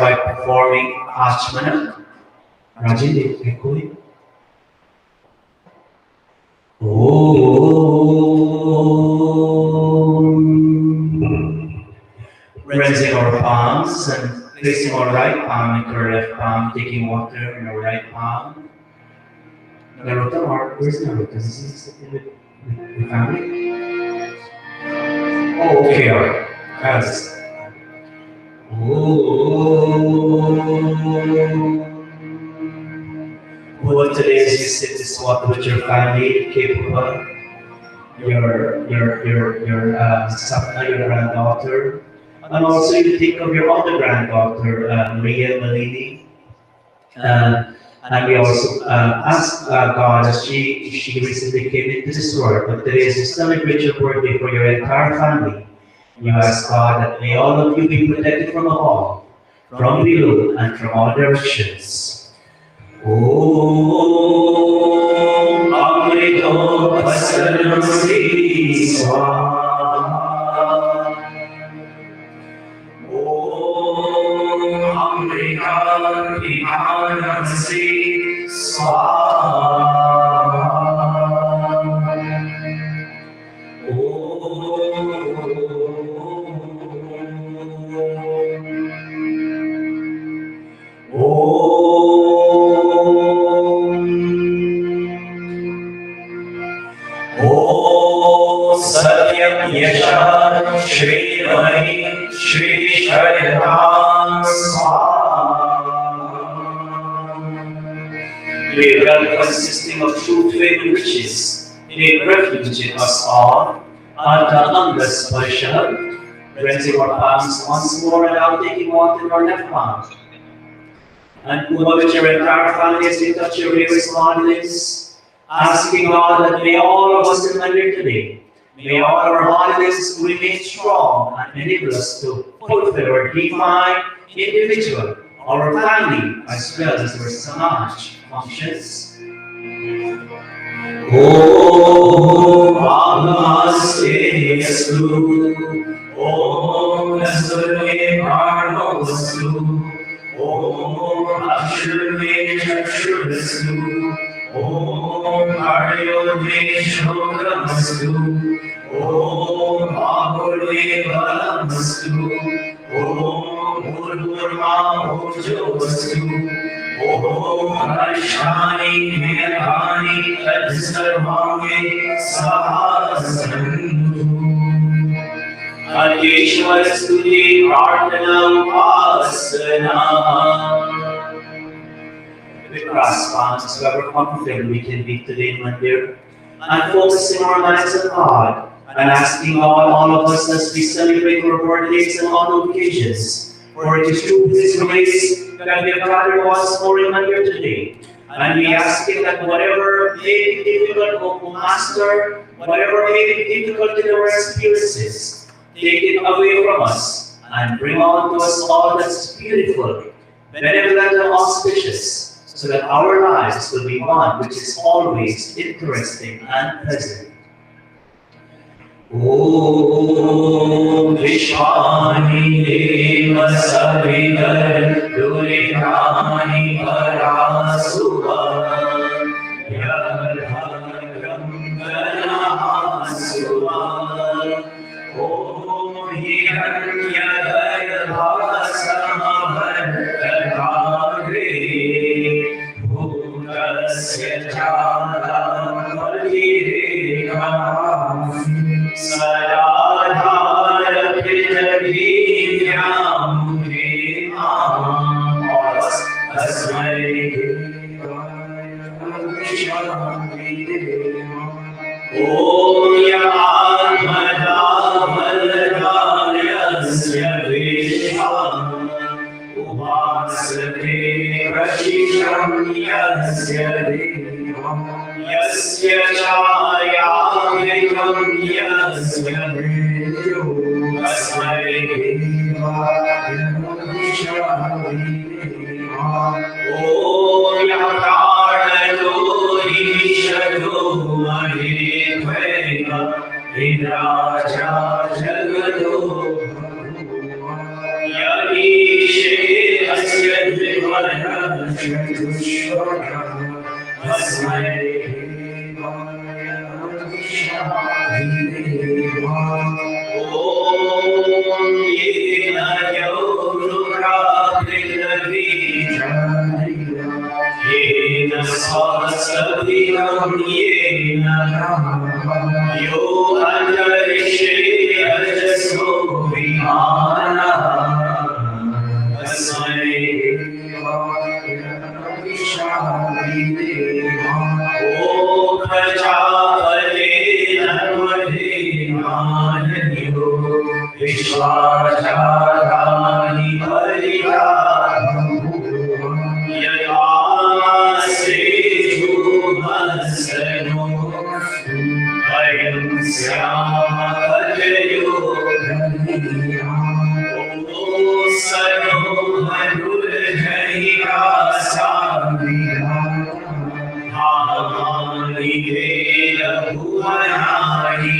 by performing Achmana. Rajiv, echoing. Rinsing our palms and placing our right palm into our left palm, taking water in our right palm. Naruto, or where's Naruto? Is he sitting with the family? Oh, okay, alright. Yes. What today is you sit this water with your family, capable, your granddaughter, and also you think of your other granddaughter, Maria Malini. And we also ask God as she recently came into this world, but today is to celebrate your birthday for your entire family. You ask God that may all of you be protected from above, from below, and from all directions. Om Amrito Pasaramsi Swaha. Om Amrita Pihanamsi Swaha. Satyam Yasha Shri Mani Shri Sharitam Swaha. May wealth consisting of true faith and riches take refuge in us all. Anta Anga Sparsha, raising our palms once more and now taking water in our left palm. And Uma with your entire family as we touch your various bodies, asking God that may all of us remember today. May all our holidays remain strong and enable us to fulfill our divine, individual, our family, as well as our Samaj functions. Om Namaste Yastu, Om Nasare Bharavastu, Om Akshurve Chakshurastu, Om Arya Spiritual Center. Om Ahurve Balamastu, Om Urma Urjovastu, Om Arshani Megani Tadsarvame Sahasantu. Adyeshwar Stuti Prarthanam Asana. With cross palms, whoever confident we can be today in Mandir, and focusing our minds on God, and asking God, all of us, as we celebrate our birthdays and all occasions, for it is through His grace that we have gathered once more in Mandir today. And we ask Him that whatever may be difficult, O Master, whatever may be difficult in our experiences, take it away from us, and bring on to us all that's beautiful, benevolent, and auspicious, so that our lives will be one which is always interesting and pleasant. Om Vishwani Deva Savidar Durikani Parasuva Yadharam Ganahasuva Om Hiranyadaya Bhasamabhadagre Bhudasya Chalam Valirikam Sadadhara Pitavidyam Vimam Asmai Om Yamada Valadayasya Visham Upasate Rashisham Yasya Devam Yasya Chayamekam Yasya Devam Asmai Om Yakarado Ishado Mahirveda Vidraja Jagado Yadishe येन यो अन्तरिक्षे अजसो विमानः तस्मै ओ प्रजापते नमो विश्वाचाराणि परिचारम् यदासे शुभस्सनो वयं स्यामकजयो ॐ सनो मनुर्जहिरासानि भुवनानि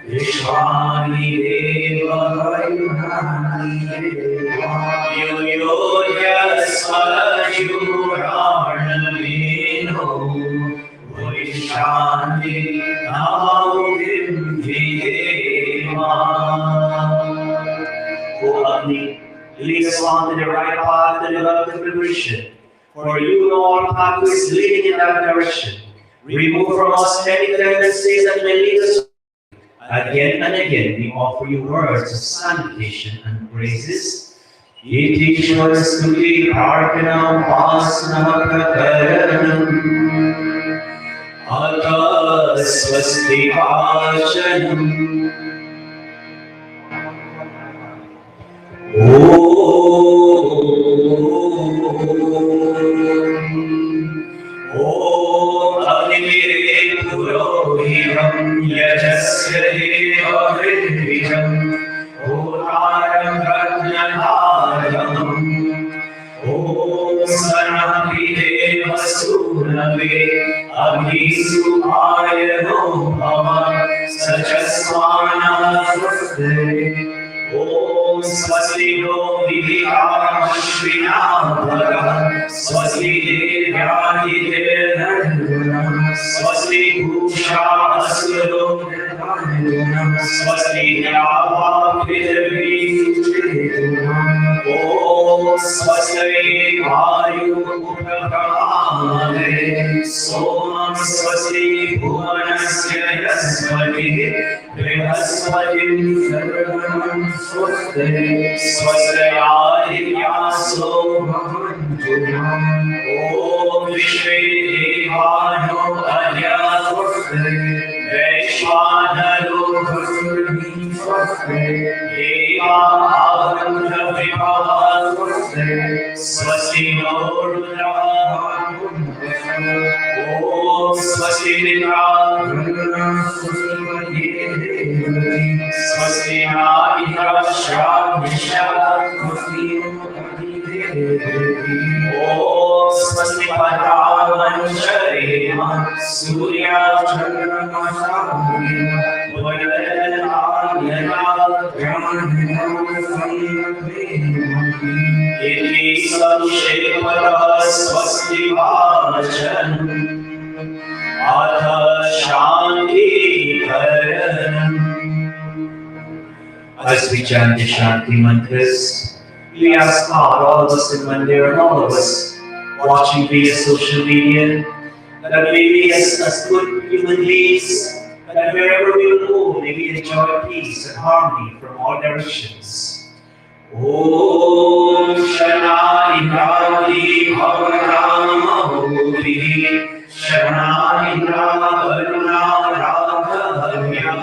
विश्वानि देव यो यो यस्मयुराणमेनो वैशानि नामुदिं विधेमा. O Agni, lead us on to the right path and above the liberation. For you know all pathways leading in that direction. Remove from us any tendencies that may lead us. Again and again, we offer you words of salutation and praises. Yetishwar stuti prarthanam vasnamakaranam Ata swasti vachanam Om Agni Purohitam Yajasya Deva Hridvijam Oharam Rajnadharam Om Sanati Deva Sunave Abhisu Ayano Bhava Sachasvana Swasti Om Swasti No Vidikashvina Bhaga Swasti Devyani Devana Swasti Bhusha Asuro Swasti Yava Prithvi Om Swasti Vayu Uprakamane Somam Swasti Bhuvanasya Yasvati Brihaspati Sarvam Swasti Swasti Adityaso Om Vishwe Devano Arya Vaishvanaro Deva Avandha Vibhava Swasti No Rudra Om Swasti Nitra Swasti Nahitra Shravishya Om Swasti Padavansharema Surya Chandramashahurima Iti Samshevara Swasti Vachanam Atha Shanti Karanam. As we chant the Shanti mantras, we ask God, all of us in Mandir and all of us watching via social media, that we be as good human beings, that wherever we go, may we enjoy peace and harmony from all directions. Om Shana Indra Bhavanamahovi Shana Indra Varuna Radhavya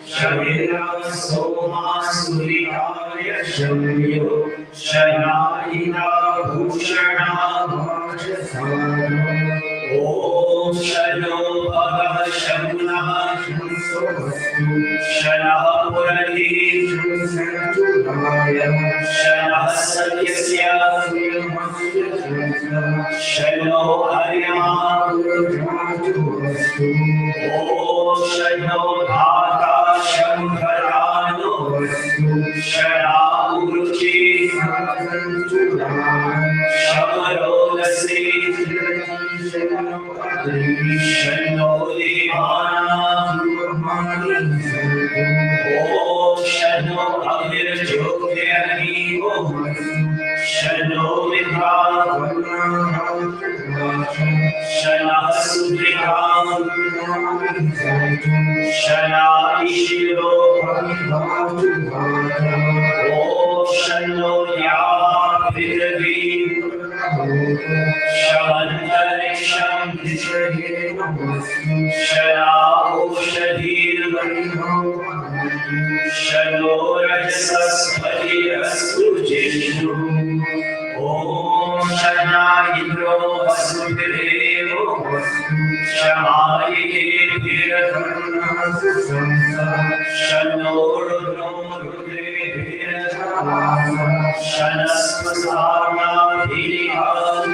Shavira Soma Surikaya Shavyo Shana Indra Bhushana Bhajasana Om Shano Bhagava Shamuna Shana Purati Shana Satyasya Shano Arya Om Shano Bhata Shamkarano Shana Uruchi Shamarolasi Shanodivana Om Shano Amir Jyotyani Om Shano Vidha Shana Sudrikam Shana Ishiro Om Shano Yavidhi Shamantariksham Shana Oshadhir Shano Rajasaspati Astujishnu Om Shana Indro Vasudevo Shamaye Shano Rudro Rudre Shanasmasana Dhirihan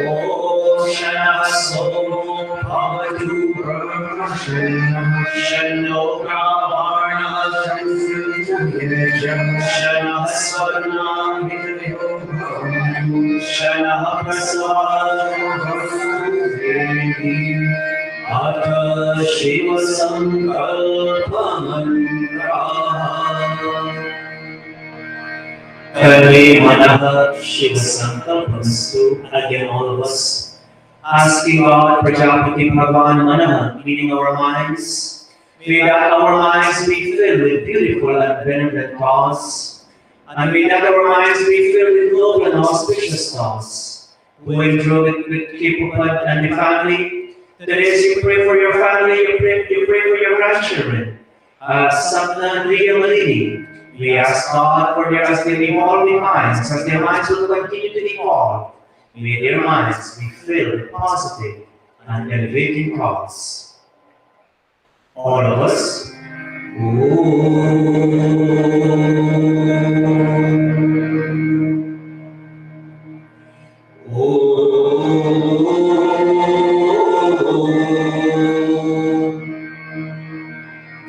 Om Shana Somo Bhavatu Shano Brahmana Shana Swarna Shana Prasad Atha Shiva Sankalpa Mantra Kare Manaha Shiva Sankalpamastu. Again, all of us asking God, Prajapati Bhagavan Manaha, meaning our minds. May that our minds be filled with beautiful and benevolent thoughts, and may that our minds be filled with noble and auspicious thoughts. Going through it with Kipupad and the family, that is, you pray for your family, you pray for your grandchildren, Sapna and Riya Malini. We ask God for their, as they evolving minds, as their minds will continue to evolve. May their minds be filled with positive and elevating thoughts. All of us.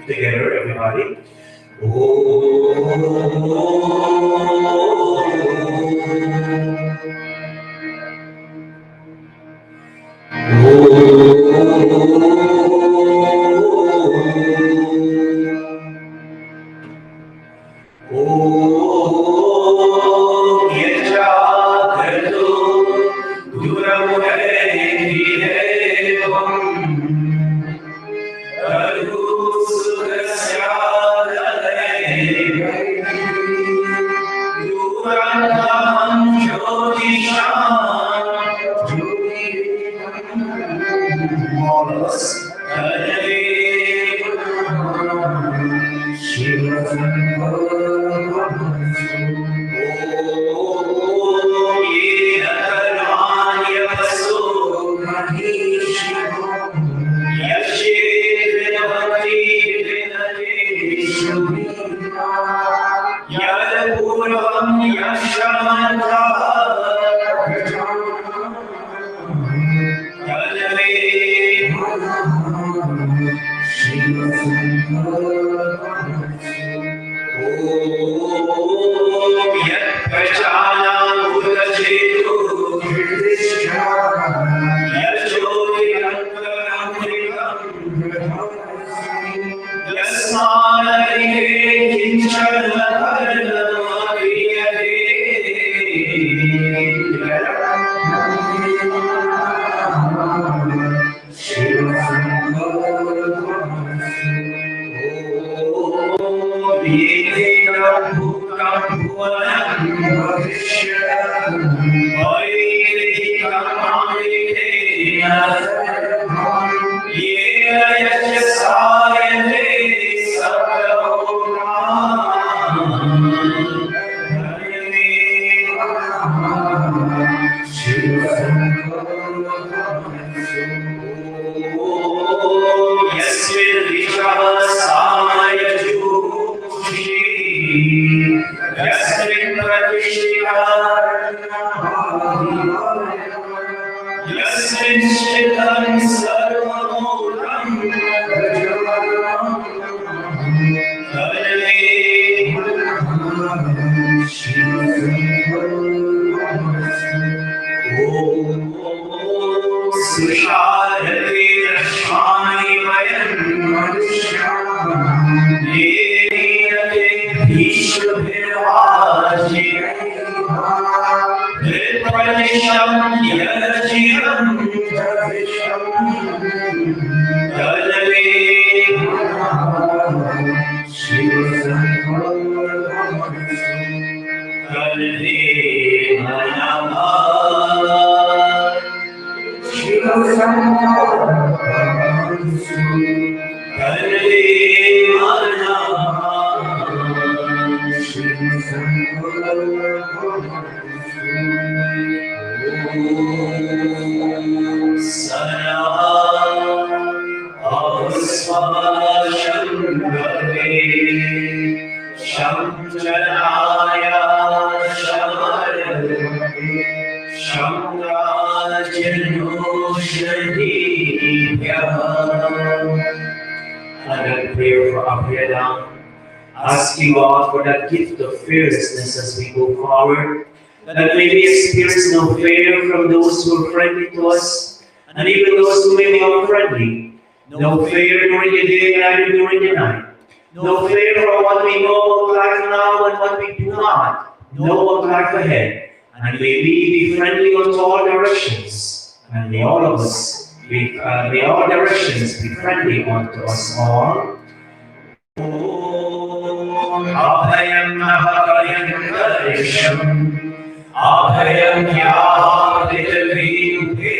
Together, everybody. Ishubhirvaji Vipranisham Yajiyam Dalave Dalave Manama Another prayer for Arya, asking God for that gift of fearlessness as we go forward, that may we experience no fear from those who are friendly to us, and even those who may be unfriendly. No fear during the day, neither during the night. No fear for what we know of life now and what we do not know of life ahead. And may we be friendly unto all directions, and may all of us may all directions be friendly unto us all. Abhayam Abhayam Karisham Abhayam Yadivini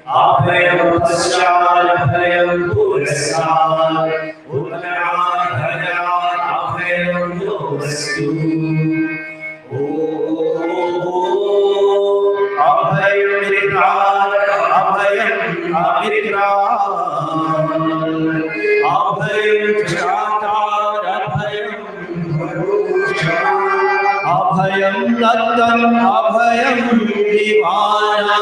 Abhayam Paschal Abhayam Purasad Uttarahaya Abhayam Novastu Abhayam Vidrar Abhayam Avidrar Abhayam Chatar Abhayam Abhayam Nattam Abhayam Divana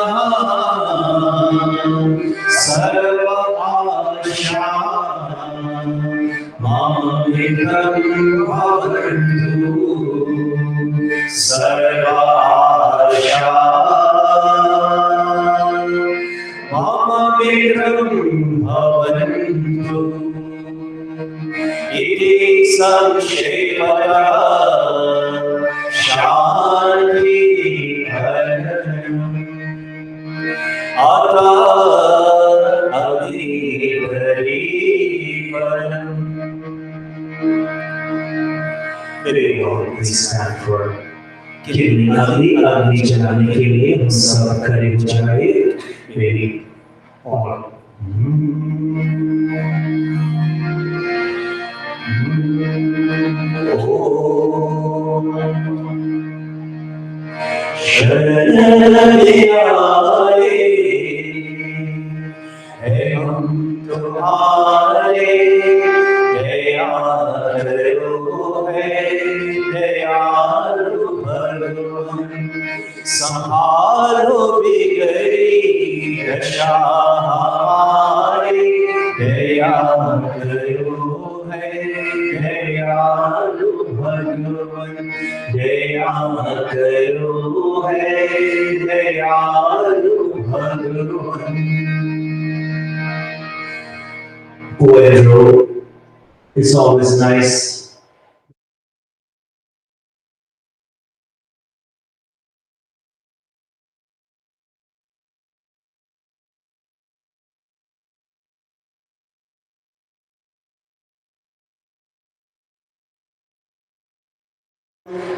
Sarva Asha Mamikam Bhavantu Sarva Asha Mamikam Bhavantu Iti Samshevaka Shanti Bharanam Ata Adhipari Param. May Lord please stand for कितनी अगली अगली जलाने के लिए हम सब खड़े हो जाए मेरी और हम तुम्हारे दयालु भगवान संभालो बिगड़ी दशा हमारी दया करो है दयालु भगवान दया करो है दयालु भगवान. Pedro, it's always nice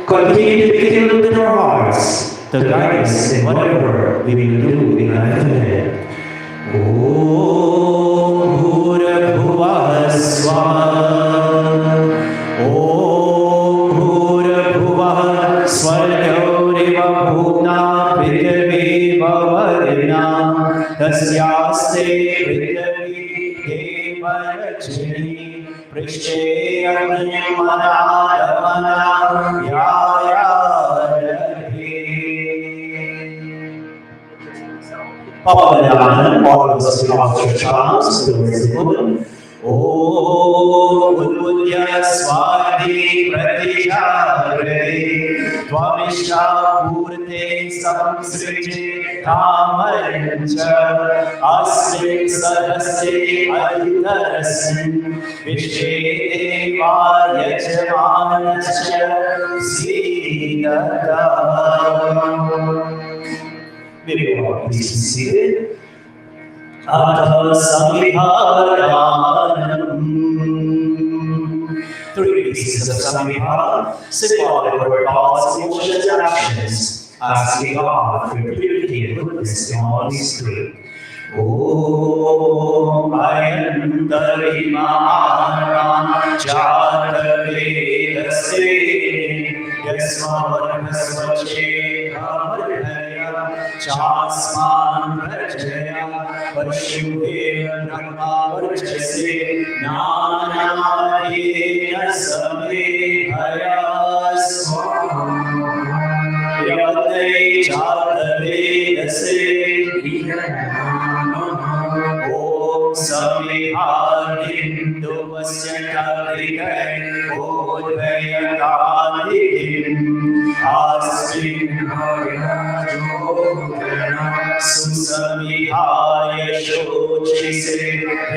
continue to be filled with our hearts to guide us in whatever we will do in life ahead. Om Bhurabhuvah Swah Om Bhurabhuvah Swargyauriva Bhuna Prithvi Bhavarina Tasyaste Prithvi Devarachini Prishte Agnyamana Damana Yaya Pavanam, all of us in our charms towards the woman. Om Udbudya Swati Pratijare Twami अविष्टापूर्ते संसृजे कामयञ्च अस्मिन् सदस्ये अधितरस्मिन् विश्वेवा यजमानश्च सीदता. Maybe all please be seated. Atha Samviharanam. Three pieces of Samvihara symbolic of our thoughts, emotions, and actions, asking God for purity and goodness in all these three. Om Ayantarima Jatavese Yasmavarnasvache Kamarhaya Chasman Rajaya Vashudev Brahma Varjase Nanayena Samvihaya Yate Jatavese Om Samviharindu Vasyakarikai Odvayakadikim Asmin Susamihaya Shochise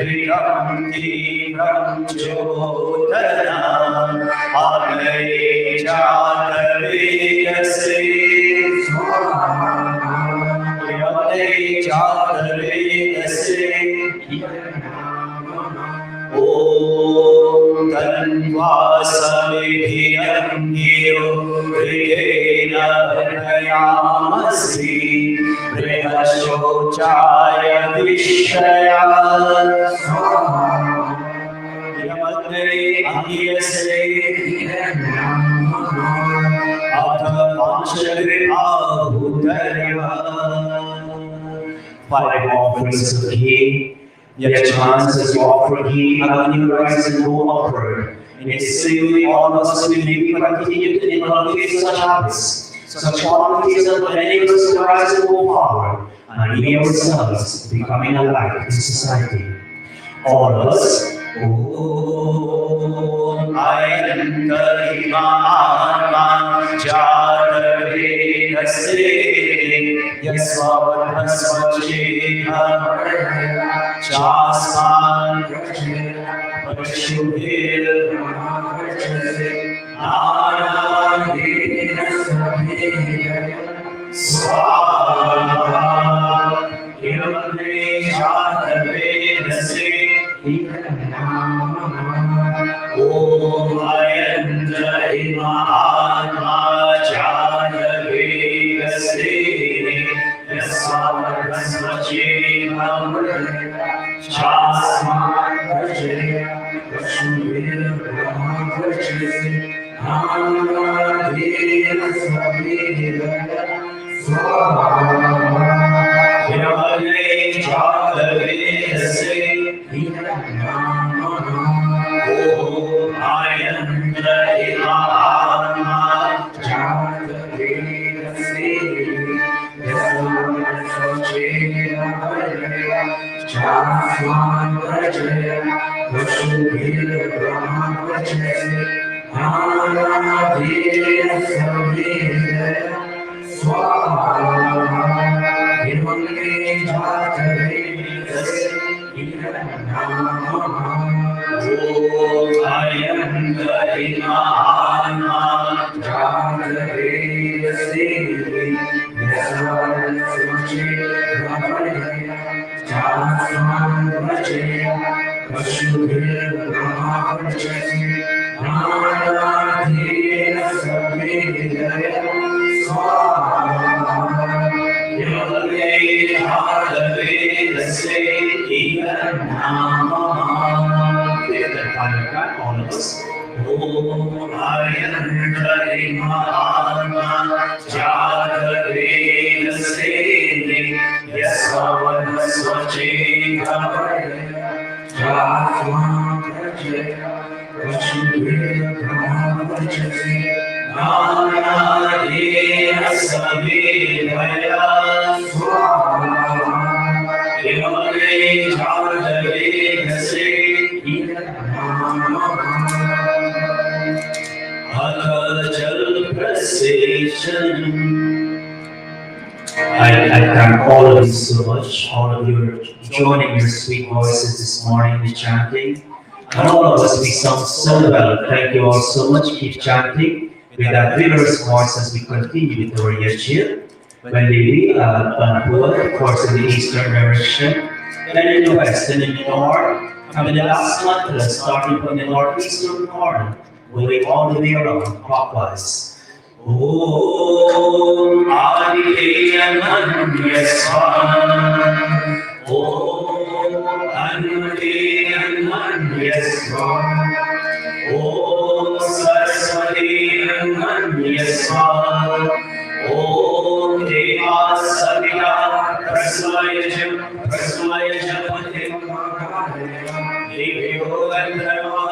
Rikamti Pramchodana Adai Jatavese Om Tanvasamidhiyamgyo Priyena Bharayamasi Priyashochaya Vishaya Yamadre Ahyase Atha Panchagriha. Five offerings of ghee. Yajman says you offer ghee, Agni rice and no offer. In its same all of us will be continued in our faith such habits, such qualities that will enable us to rise in more power, and we ourselves becoming a light in society. All of us, Om Ayantarima Jatavese Yasvavarnasvache Chasman Vashudev Nanayena Swaha Yamane Jatavese Om Ayantarima Jatavese Yasvavarnasvache Chasman Vashudev Nanayena Yamane Jatavese Om Ayantarima Jatavese Chasman Vashudev Nanayena I thank all of you so much, all of you joining your sweet voices this morning in chanting. And all of us, we sound so well. Thank you all so much. Keep chanting with that vigorous voice as we continue with our Yajir. When we of course, in the eastern direction, then in the west and in the north, and in the last mantra, starting from the northeastern corner, moving all the way around clockwise. Om Aditya Swaha. Om Aditya Swaha. Om Saraswati Swaha. Om Deva Satya Prasvaya Japate Devyo Gandharva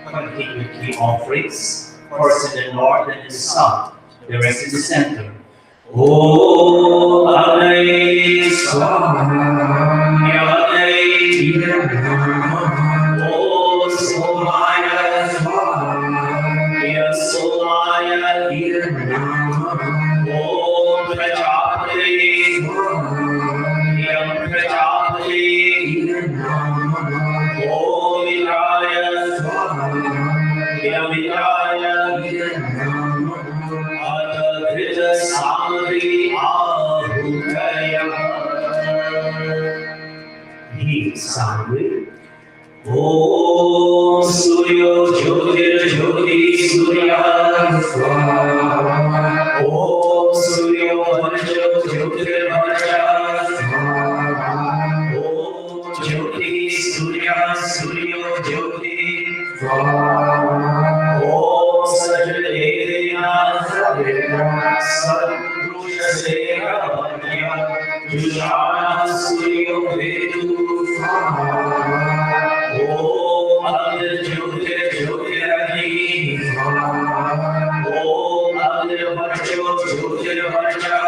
Continue key offerings, first in the north and in the south, the rest in the center. Om Agni Swaha Agni Om Somaya Swaha Somaya Om Prajapati Prajapati Om Viraya Viraya Adavita Samri Ahutaya He Samri Om Suryo Jyotir Jyoti Surya Swaha Om Suryo Vanjo Jyotir Vanja Swaha Om Jyoti Surya Suryo Jyoti Swaha Om Sajadena Sajadena Sadrusha Sera Vanya Jushana Suryo Vedu Swaha Om Adil Jyotir Jyotiragni Om Adil Varjo Jyotir Varja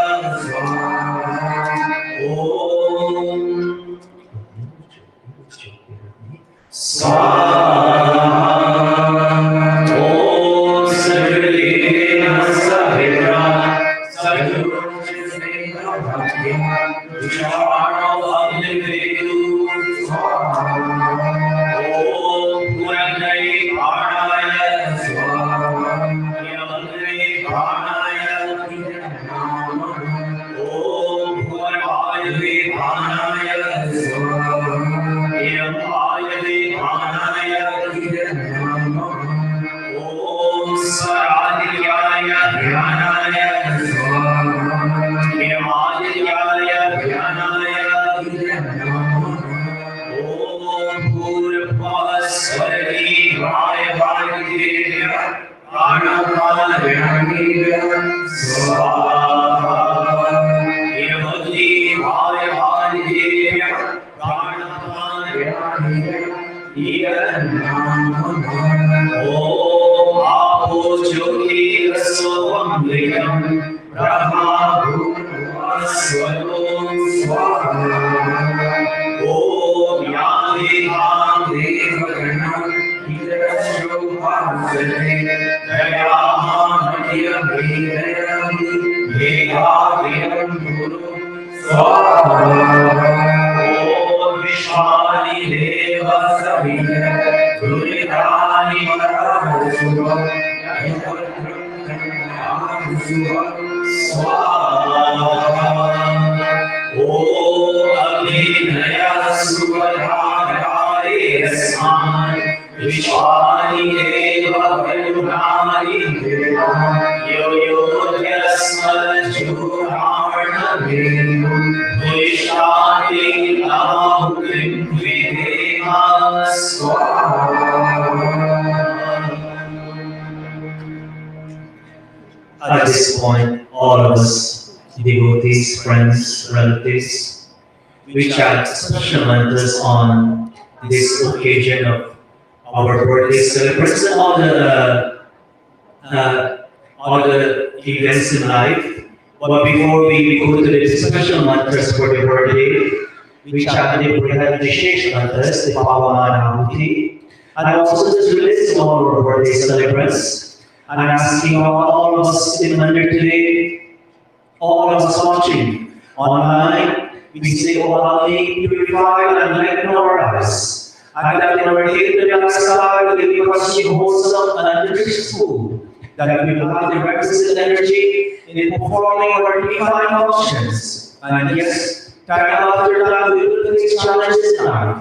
Om Swaha Om Sajadena Sajadena Sadrusha Vanya Jushana Adil Vedu Swaha Om Purandai Pranaya Swaha Yamandri Pranaya Om Purandai Pranaya Swaha Yamandri Pranaya Om Saradhyaya Dhyanaya Swaha Yamadhyaya Dhyanaya Om Purvaswari Raya Bhagavya Pranamaya Swaha Yamadi Raya Bhagavya Pranamaya Om Apo Jyoti Raswamriyam Brahma Bhuvaswayam Swaha Om Yadi Hadi Vaganam Hirashobhasane Dayamadhyam Vedayam Vedaviyam Guru Swaha Om Vishwani Deva Savina Guridani Marahasubha Swaha Om Abhinaya Subhadhari Rasman Vishwani Deva Varunani Yo Yo Yasmad Jurarnavim Vishwani Namahukim Videma Swaha. At this point, all of us, devotees, friends, relatives, we chant special mantras on this occasion of our birthday celebration, all the events in life. But before we go to the special mantras for the birthday, we chant the Brihad Vishesh mantras, the Pavamanahuti, and also just release all our birthday celebrants and asking all of us in Mandir today, all of us watching online, we say, "O Allah, purify and enlighten our eyes, and that in our day-to-day lifestyle will be wholesome and enriched food, that we will have the requisite energy in performing our divine functions. And yes, time after time we will face challenges in life.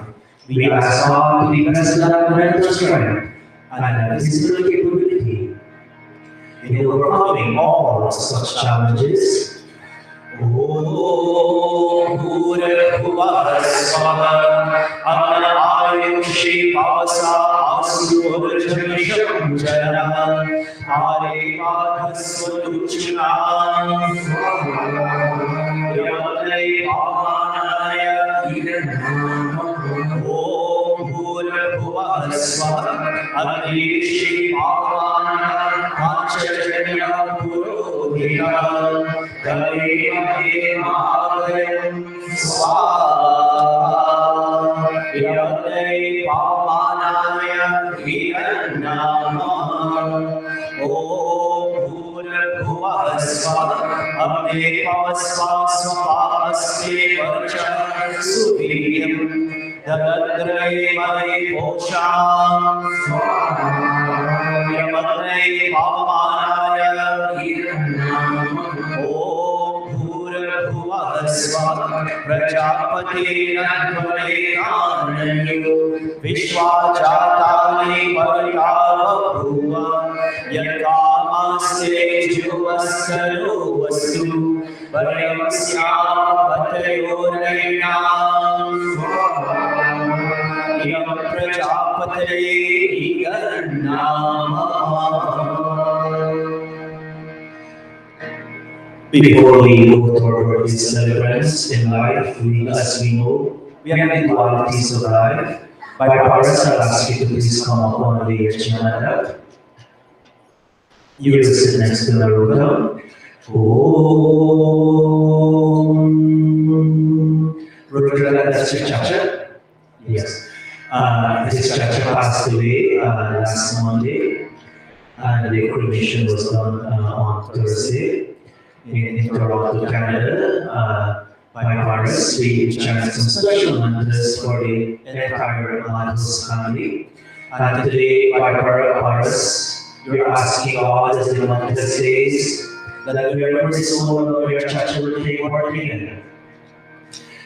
We ask God to be blessed with that mental strength and that physical capability in overcoming all such challenges." Om Bhur Bhuva Swaha Ayushi Pavasa Asurjanisham Jana Hare Madhasvaduchuna Yamale Pavanaya Om Bhur Bhuva Swaha Ayushi Pavana Panchajanya Purohita Dale Mahayam Swaha Yale Pavanaya Viyanama Om Bhur Bhuva Swaha Abde Pavasva Swapasve Vacha Suviyam Dadre Mai Posham Swaha Yamale Pavanaya Viyanama Prajapati Nanvarekananyu Vishwajatani Paritava Bhuva Yakamaste Juvasaru Vastu Varyamasya Patayorainam Yam Prajapati Iganama. Before we go toward these celebrants in life, as we know, we have the qualities of life. By Paras, I'll ask you to please come up on the Chinada. You will sit next to Naruto. Om. Rudra, that's your chacha? Yes. This chacha passed away last Monday, and the cremation was done on Thursday. In Toronto, Canada, by Paris. We chant some special mantras for the entire Manos family. And today, by Paris, you're asking God, as the mantra says, that wherever the soul of your chacha will take part in,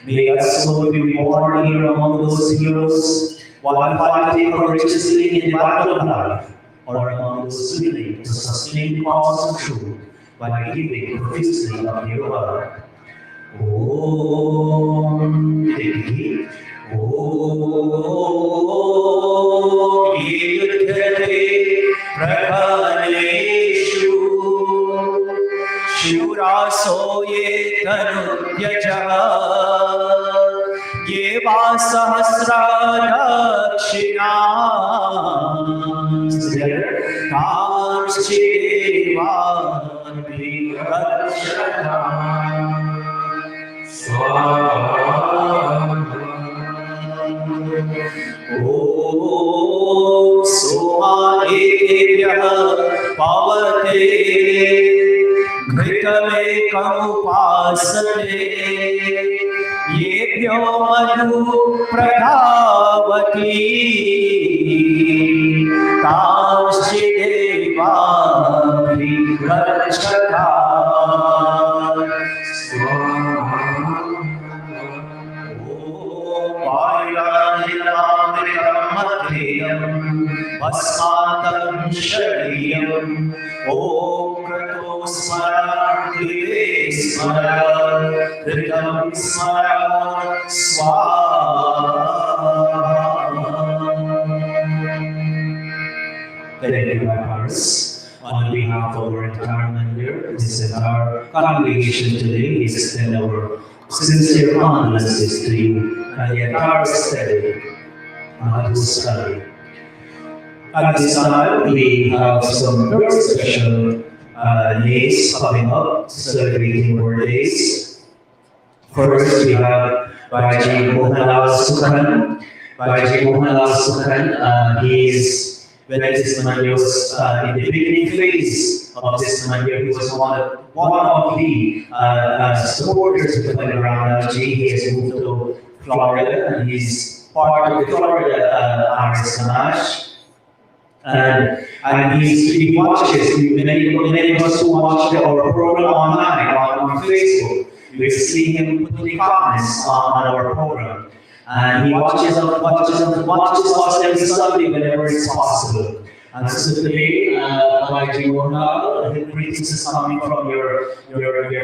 may that soul be reborn here among those heroes, while fighting courageously in the battle of life, or among those willing to sustain the cause of truth by giving profusely of your love. Om Devi, Om Yudhate Prabhaneshu Shuraso Ye Tanudyaja Ye Vasahasra Dakshina Kamsheva Om Soma Ekebhyah Pavate Gritave Kamupasate Yebhyo Madhu Pradhavati Kamshideva Vigachaka Vasmatam Shariyam Om Krato Smara Krive Smara Ritam Smara Swaha. Thank you, my hearts. On behalf of our entire Mandir, this entire congregation today, we extend our sincere condolences to you and the entire extended Madhu's family. At this time, we have some very special days coming up, celebrating birthdays. First, we have Baji Mohanlal Sukhan. Baji Mohanlal Sukhan, when this Mandir was in the beginning phase of this Mandir, he was one of the supporters of the Ramnaji. He has moved to Florida and he's part of the Florida Arya Samaj. And he watches, many of us who watch our program online, on Facebook, we see him putting comments on our program. And he watches us every Sunday whenever it's possible. And so today, by Jimona, greetings is coming from your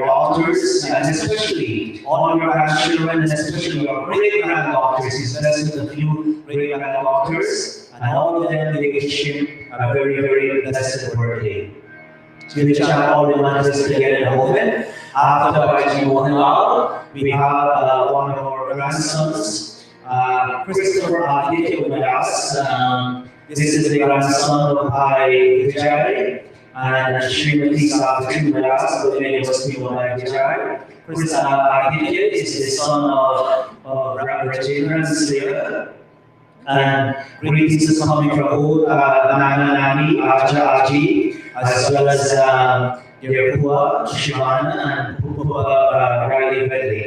altars, and especially all your grandchildren, and especially your great granddaughters. He's blessed with a few great granddaughters, and all of them they wish him a very, very blessed birthday. We'll chat all the matters together in a moment. After Baji Mohanlal, we have one of our grandsons, Christopher Aditya with us. This is the grandson of Bhai Vijay and Srimati Savitri with us, but many of us know Bhai Vijay. Christopher Aditya is the son of Rajendra and Sriya. And greetings is coming from both Nana Nani, Aja Aji, as well as your Pua, Shivana, and Pua Riley Vedley.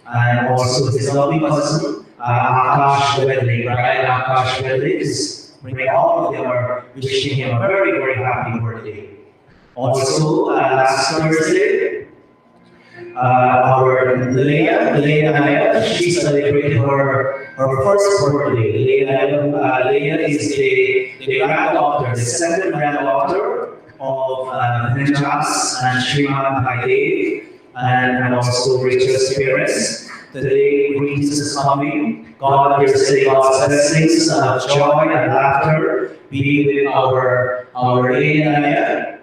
And also his lovely cousin, Akash Vedley, right? Akash Vedley is bringing all of them are wishing him a very, very happy birthday. Also, last Thursday, our Leia, she celebrated her first birthday. Leia is the granddaughter, the second granddaughter of Nijas and Sriman Bhaidev, and also Rachel's parents. Today, greetings is coming. God, here say God's blessings, joy and laughter be with our Leia.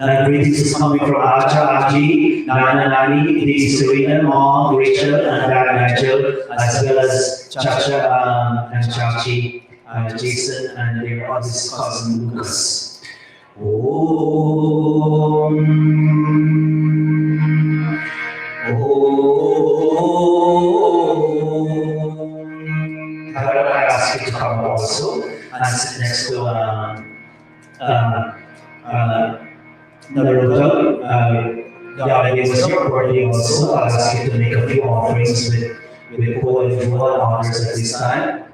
And greetings is coming from Aja Aji, Nana Nani, the Serena, Mom, Rachel, and Dad Nigel, as well as Chacha and Chachi, Jason, and their oldest cousin Lucas. I ask you to come also and sit next to Naruto. Yeah, it was your birthday also. I'll ask you to make a few offerings with Paul and Joel honors at this time.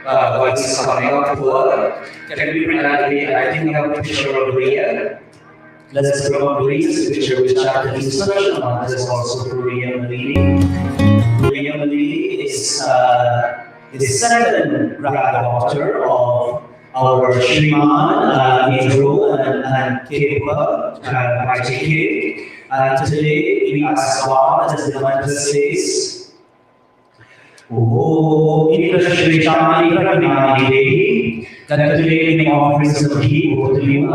What is coming up, Paul? Can we bring that? I think we have a picture of Leah. Let's bring up Leah's picture, which after this special month is also for Leah Malini. Leah Malini is the second granddaughter of our Shriman, Andrew, and Kepa, by JK. And today we ask God, as the mantra says, Itra Shri Shamani Pravinani Dehi, that today we make offerings of ghee, both of you,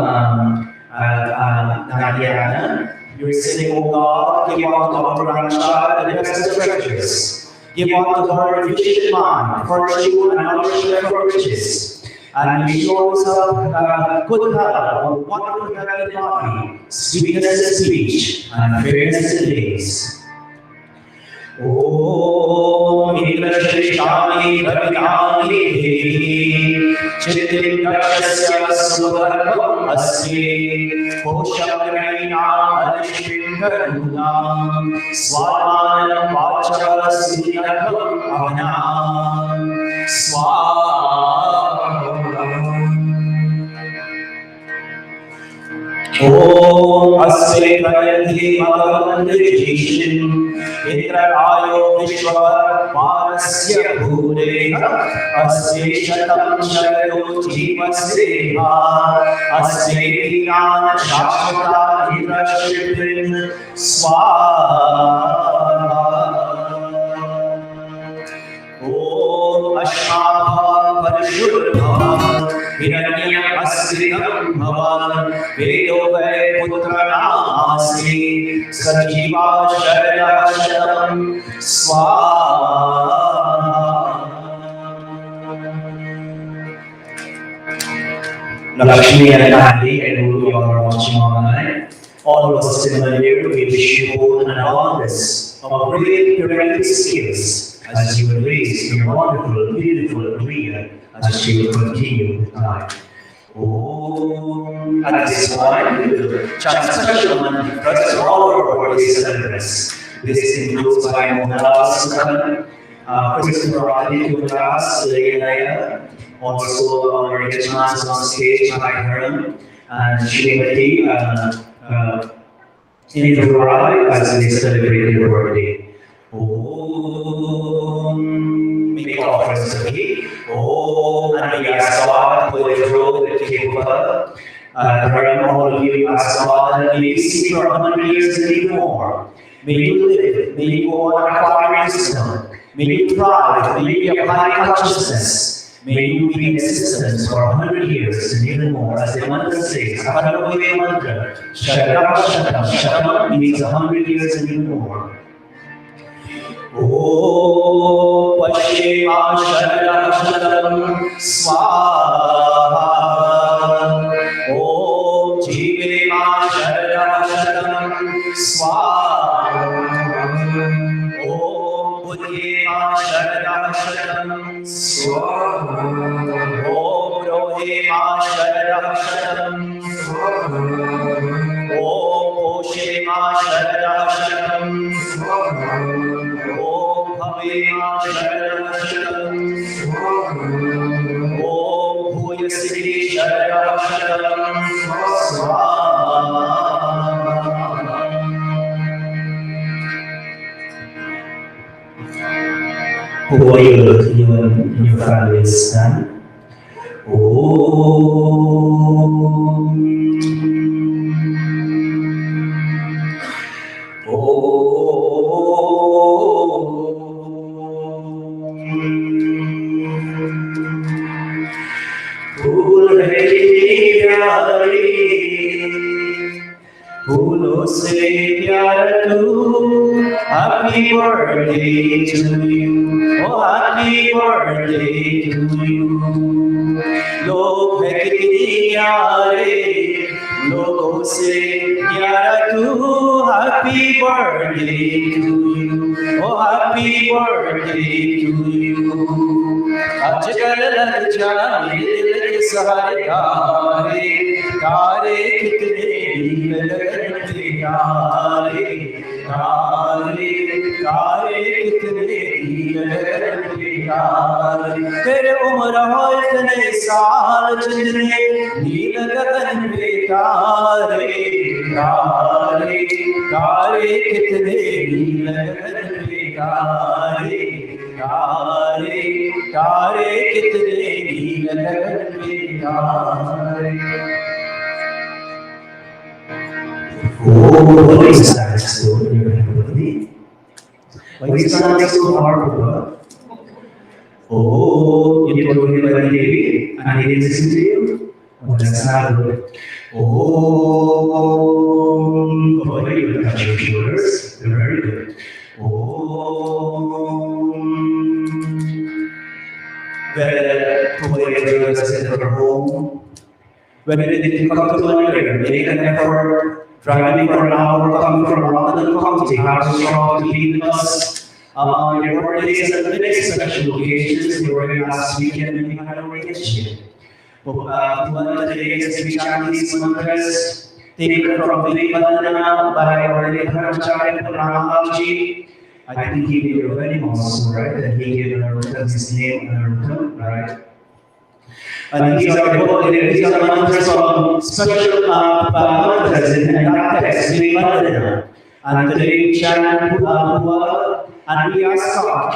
Nadia, you're saying, oh God, give unto our grandchild the best of treasures. Give unto her efficient mind, virtue, and knowledge for riches. And may she always have good health, wonderful healthy body, sweetness in speech, and fairness in days. Om Itra Shri Shami Bhavinani Dehi Chittim Dakshasya Subharvam Asmi Poshakrayinam Adishvim Karunam Swamanam Vacha Siddhakam Avanam Swam Om Asme Prayandhi Madhavandrijishin Indrayo Vishwa Parasya Bhude Asme Shatam Sharayo Jivaseva Asme Pirana Shashvata Hidrashvin Swaha Om Ashmabha Parishurva Hiranya Asritam Bhavan Vedove Putranasi Sajiva Sharasham Swaha Lakshmi and Andy, I know you are watching online. All of us similar here, we wish you both an abundance of great parenting skills as you will raise your wonderful, beautiful Arya as she will continue with life. Oh, at this point, we will chant a special mantra for all our birthday celebrants. This includes by Mohanlal Sukan, Christopher Rodney Kulas, Leia, also our engagements on stage by Herman and Srimati in February as they celebrate their birthday. Om, make offerings of He. Om, and we ask God for the growth that He will put. Herman, all of you ask God that may you see for 100 years and even more. May you live, may you go on acquiring wisdom, may you thrive, may you be applying consciousness, may you be in existence for 100 years and even more. As the mantra says, Aparavaya mantra, Shatam Shatam, Shatam means 100 years and even more. Oh, Pashima Shatam Shatam Swaha. Oh, Jivema Shatam Shatam Swaha. Oh, Buddhima Shatam Shatam Swaha. Oh, Rohima Shatam Shatam Swaha. Oh, Poshima Shatam Shatam Swaha. Om Bhavema Sharam Sharam Swaha. Om Bhuyasri Sharam Sharam Swaha. Who are you and your family stand? फूलों से प्यार तू, happy birthday to you, oh happy birthday to you. लोग है कितनी यारे, लोगों से प्यार तू, happy birthday to you, oh happy birthday to you. आजकल लग जाने दिल के सहारे तारे, तारे कितने भी लगते तारे, तारे तारे कितने भी लगते तारे। तेरे उम्र हो इतने साल जितने नील गगन पे तारे, तारे तारे कितने नील गगन पे तारे, तारे तारे कितने नील गगन पे तारे। Oh, what is that story you're going to why is that so hard? Oh, you told me about David and he didn't listen to you? Oh, that's not good. Oh, oh, you touch your shoulders. They're very good. Oh, when I said for home, when we didn't come to London, make an effort, driving for an hour, coming from London County, how strong to be with us on your birthdays and the next special occasions. We were here last weekend and we had a relationship. One of the days we chant these mantras, taken from Vivekananda by our late Brahmacharya Ramji. I think he gave a wedding also, right? And he gave his name and right? And these are mantras from special mantras in that text, Vivekananda. And today we chant Bhuva, and we ask God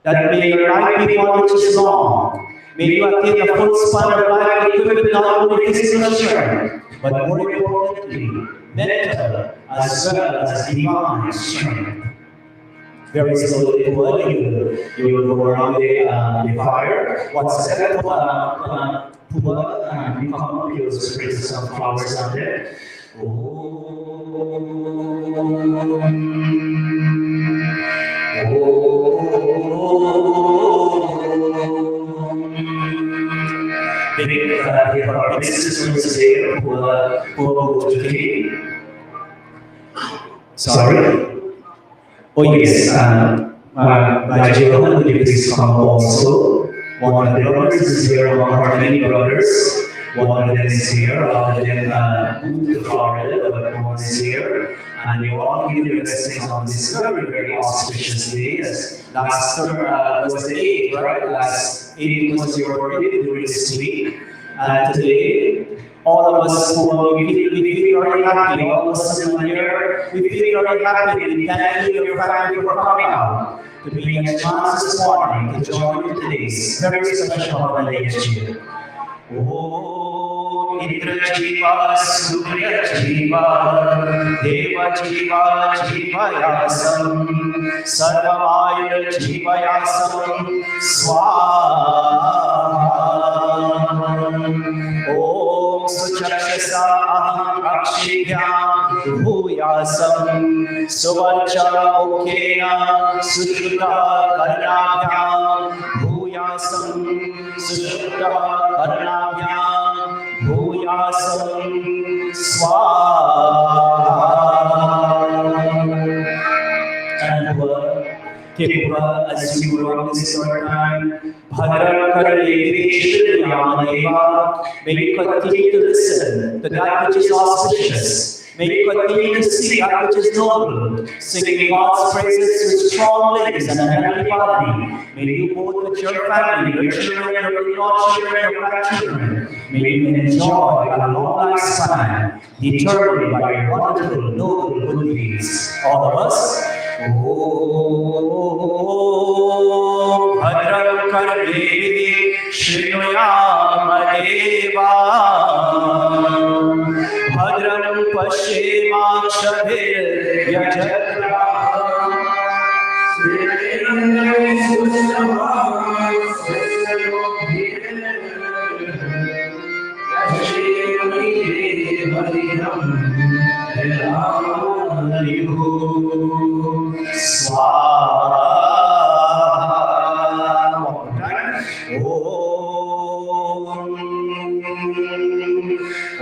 that may your life be one which is long. May you attain the full span of life equipped with not only physical strength, but more importantly, mental as well as divine strength. Very slowly, you will go around the fire. What's that? And you come up, you'll sprinkle some flowers on there. our big sisters here who go to the king. Sorry? Oh yes, Nigel, would you please come also? One of the brothers is here among our many brothers. One of them is here, other than moved to Florida, but one is here. And you all give your blessings on this very, very auspicious day. As last was the 8th, right? Last 8th was your birthday during this week. And today, all of us who we feel very happy, all of us in here, we feel very happy. We thank you, your family, for coming out to bring a chance this morning to join in today's very special holiday this year. Om Indra Jiva Surya Jiva Deva Jiva Jivayasam Sarvamaya Jivayasam Swaha Om Suchakshasa Aham Akshibhyam Bhuyasam Suvarcha Okena Sushruta Karnabhyam Bhuyasam Sushruta Karnabhyam Bhuyasam Swaha. And Kipura, as we grow up this time, Bhadra Karalevi Shriyamadeva, may you continue to listen to that which is auspicious. May you continue to see that which is noble, singing God's praises with strong lips and a heavenly body. May you both with your family, your children, your in-law children, your grandchildren, may you enjoy a long lifespan, determined by your wonderful, noble good deeds. All of us, Om Bhadram Karalevi Shriyamadeva Bhadram Pashimakshabhir Yajatra Swaha.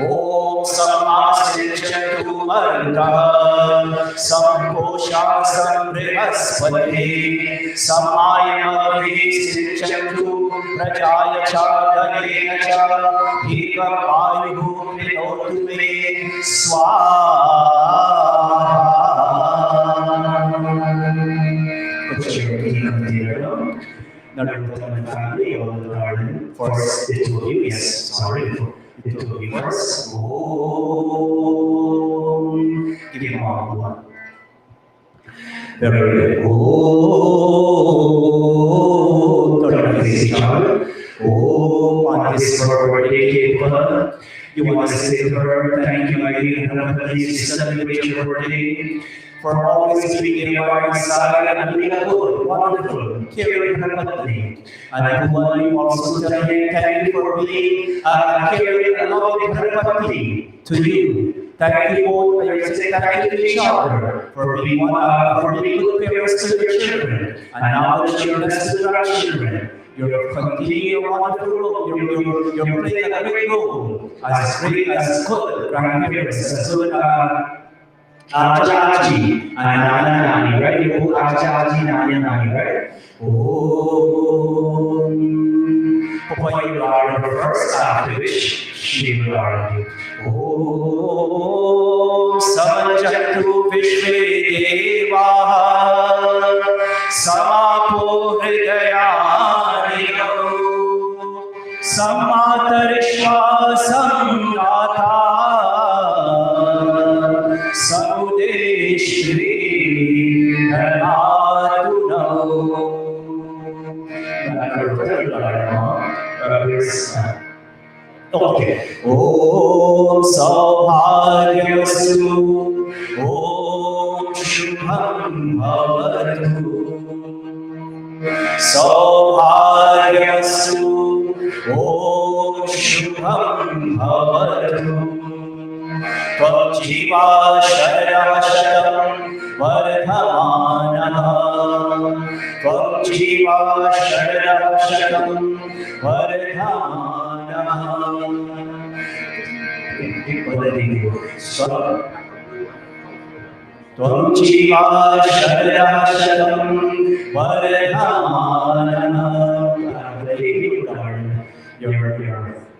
Om Samasijatu Marga Samkosha Sambrihaspati Samayamagri Sijatu Prajaya Chadane Cha Hika Vayu Prinotume Swaha. Put your feet on the ground. Now, the family of the garden. First, the two of you. Yes, sorry. The two of you first. Om. Give him all one. Very good. Om. Turn to face each other. Om. On this birthday, Kipura, you want to say to her, thank you, my dear Hanapati, to celebrate your birthday, for always being by my side and being a good, wonderful, caring Hanapati. And I want you also to tell him, thank you for being a caring and loving Hanapati to you. Thank you both for your thank you to each other for being good parents to your children. And now that you're blessed with our children, you're continuing your wonderful role. You're playing a great role as great as good grandparents, as good Aji and Nana Nani, right? You both Aji, Nana Nani, right? Oh, Papa, you are her first, after which she will learn you. Oh, Samajatu Vishve Devaha Samapo Hridayaniyo Samatarishwa Samgata Samudeshri Dhanatuno. Okay. Om Saubhagyastu Om Shubham Bhavatu Saubhagyastu Om Shubham Bhavatu Tvam Shara Shatam Vardhamanaha त्वं जीवा शरदशतं वर्धमानः त्वं जीवा शरदशतं वर्धमानः. Your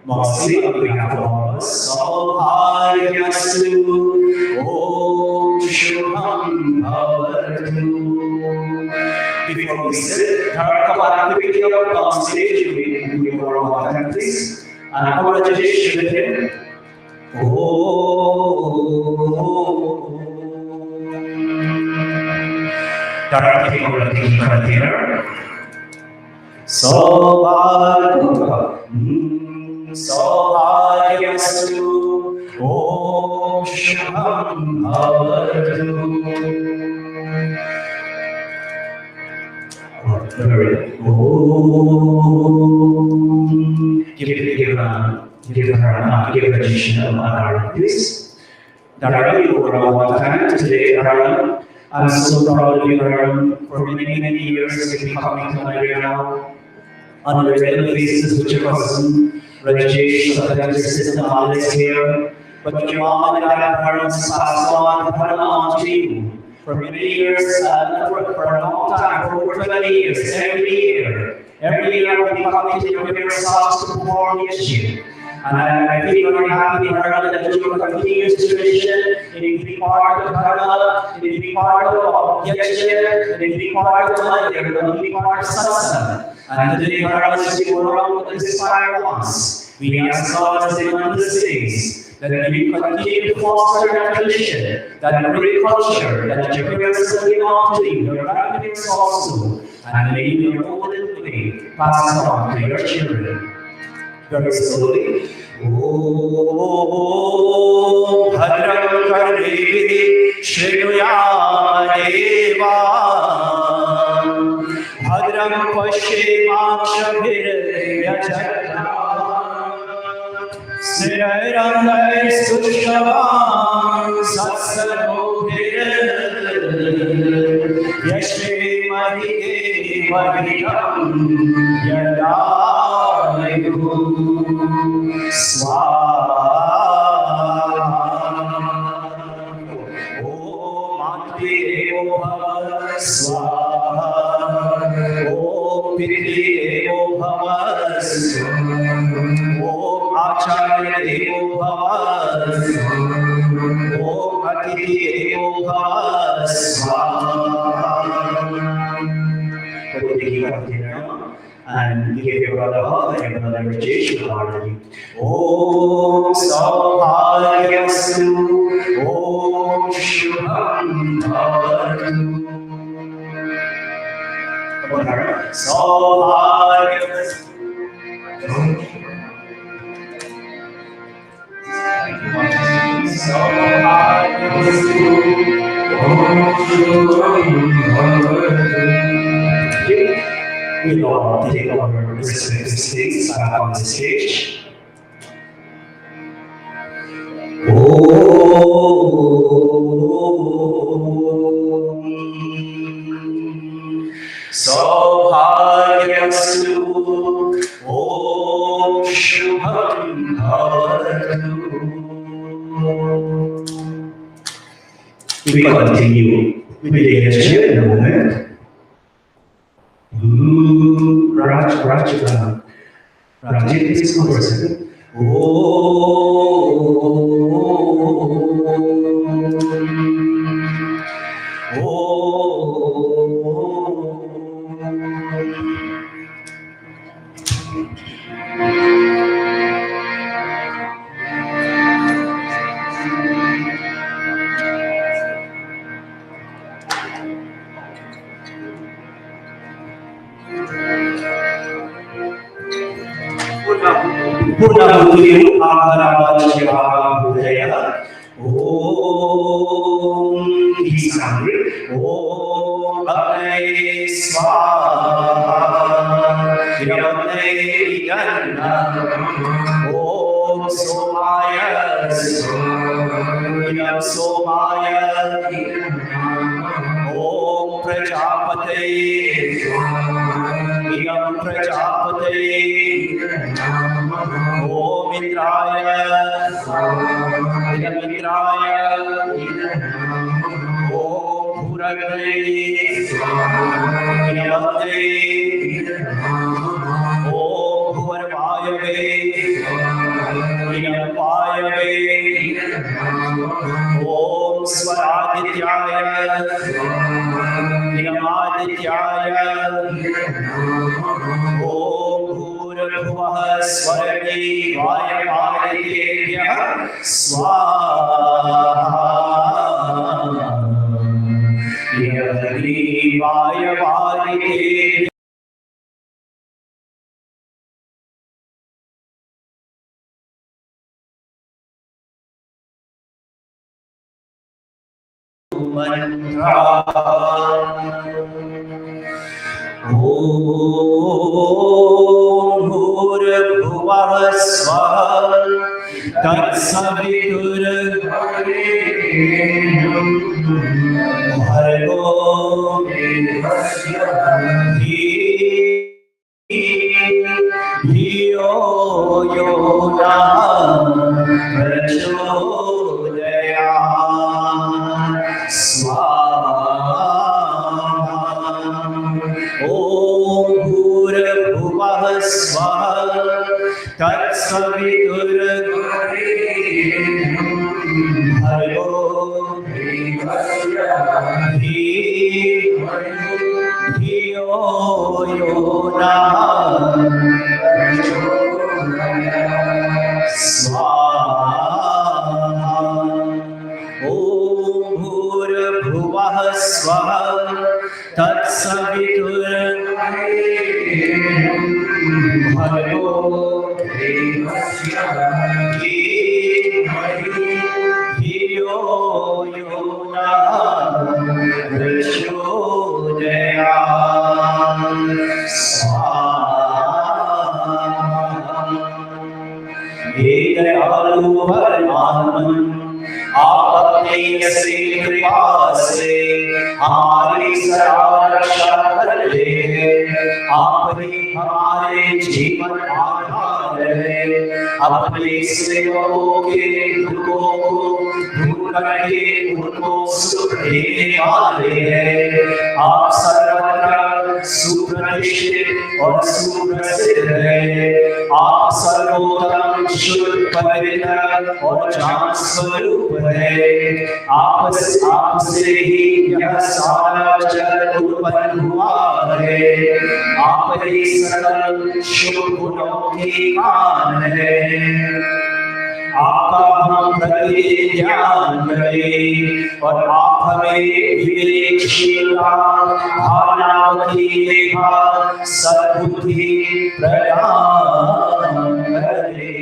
mercy on behalf of us. Saubhagyastu Om Shubham Bhavatu. Before we sit, come on, quickly up on stage with your one please. And congratulations with him. Directly over the container. Saubhagyastu Om Shubham Bhavatu. Give her additional honor, please. Darren, you were one time today, Darren. I'm so proud of you, Darren. For many years, you've been coming to Nigeria now on a regular basis with your cousin, Rajesh, sometimes your sister Alice here. But your mom and dad parents passed on to you. For many years, for a long time, for over 20 years, every year we'll be coming to your parents' house to perform Yeshu. And I feel very happy that you will continue this tradition, and it will be part of Dharma, it will be part of Yeshu, it will be part of Mandir, it will be part of Satsang. And today, Dharma, as you go around with this fire once, we ask God as they run these days, that we continue to foster that tradition, that great culture, that your parents have given on to you, your grandparents also, and may you in your own little way pass it on to your children. Very slowly. Om Bhadram Karnevi Shriyadeva Bhadram Pashimakshabhiryajatta Sirairangai Sushavam Satsarobhir Yashve Mahike Mahikam Yadayu Swaha. Om Mandevo Bhava Swaha. Om Pidevo Bhava Swaha. Om Acharya Devo Bhava Swaha. Om Atithi Devo Bhava Swaha. And give your brother hug and your brother Rajesh will honor you. Om Saubhagyastu Om Shubham Bhavatu. Saubhagyastu. Saubhagyastu Om Shubham Bhavatu. We'll all take our respective seats back on the stage. Saubhagyastu Om Shubham Bhavatu. We continue with the lecture in a moment. Raj, please come for a second. Purnamuthiru Aharavajyavahudaya. Om Hisangri. Om Bhagavate Swaha. Yamate Ganna. Om Somaya Yam Somaya. Om Prajapate Yam Prajapate Om Indraya Yam Indraya Om Bhuragre Yamate Om Bhuvarvayave Yam Vayave Om Swaradityaya Yamadityaya Om Bhurabhuvah Swaragi Vayavaditya Swaha Yagri Vayavaditya Mantra Om Bhurabhuvah Swaha Tatsavitur Bhargo Dhiyo Yona Prachodayat Swaha Om Bhurabhuvah Swaha Tatsavitur Bhargo Dhiyo Yona Swaha Om Bhurabhuvah Swaha Tatsavitur Bhargo Dhiyo Yona Prachodayat Swaha He Dayalu Paraman आप अपनी असीम कृपा से हमारी सदा रक्षा कर ले आप ही हमारे जीवन आधार है अपने सेवकों के दुखों को दूर करके उनको सुख देने वाले हैं आप सर्वत्र सुप्रतिष्ठित और सुप्रसिद्ध हैं आप सर्वोत्तम शुद्ध पवित्र और ज्ञान स्वरूप है आपसे ही यह सारा जगत उत्पन्न हुआ है आप ही सकल शुभ गुणों के कारण है आपका हम प्रतिदिन ध्यान करें और आप हमें विवेकशीलता भावनावती लेखा सद्बुद्धि प्रदान करें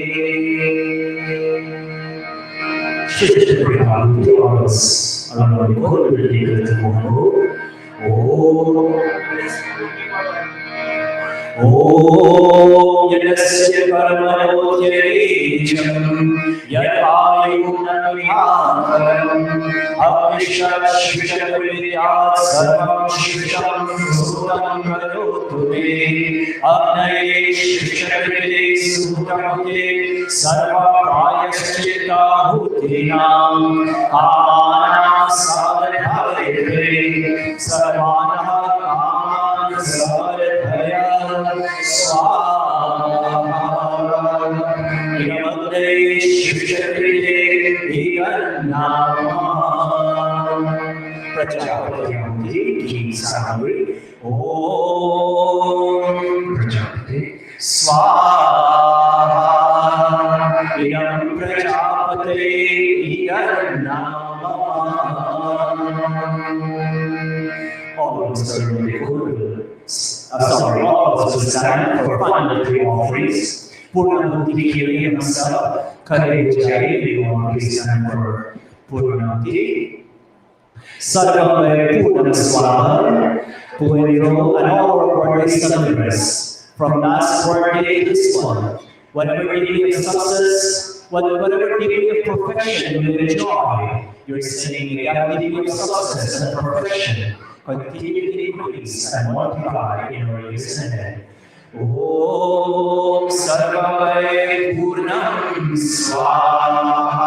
Om Yadasya Paramanodhyarejam Yadayunamihakaram Avishashvishadvidyat Sarvam Shvisham Sutam Karotume Agnaye Shvishadvidye Sutamute Sarva Prayashchita Bhutinam Kamana Savadhavire Sarvanaha Kamana Savadhavaya Swaha Yamate Shvishadvidye Viganama Prajapati Ki Sahamri Om Prajapati Swaha Yam Prajapati Viganama all of us are really all of us will stand for final three offerings. Purnamurti Kiri himself, Kare Jai, we want to stand for Purnamurti. Sarvamay Purnam Swaha, Pueriro, and all our birthday celebrants, from last birthday to this one. Whatever degree of success, whatever degree of perfection you enjoy, you're sending that degree of success and perfection. Continue to increase and multiply in our years ahead. ॐ सर्वमय पूर्णं स्वाहा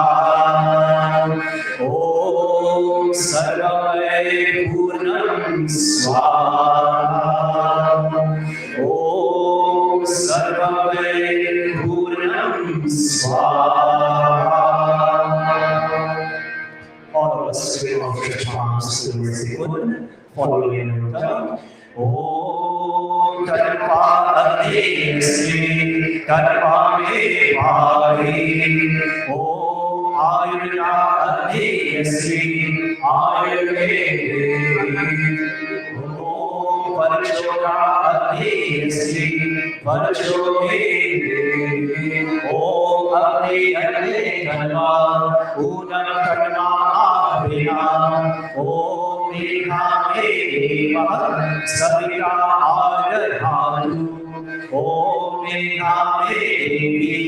ॐ सर्वमय पूर्णं स्वाहा ॐ सर्वमय पूर्णं स्वाहा. All of us will offer response to the mercy one, following in return. Om Tanpa Adesri, Tanpa Me Pari. Om Ayurya Adesri, Ayurveda. Om Parachoka Adesri, Parachokede. Om Agni Agni Kanma, Unam Kanma Abhina. Om Mekha Mekha, Savita Aradhanu. Om Mekha Mekha,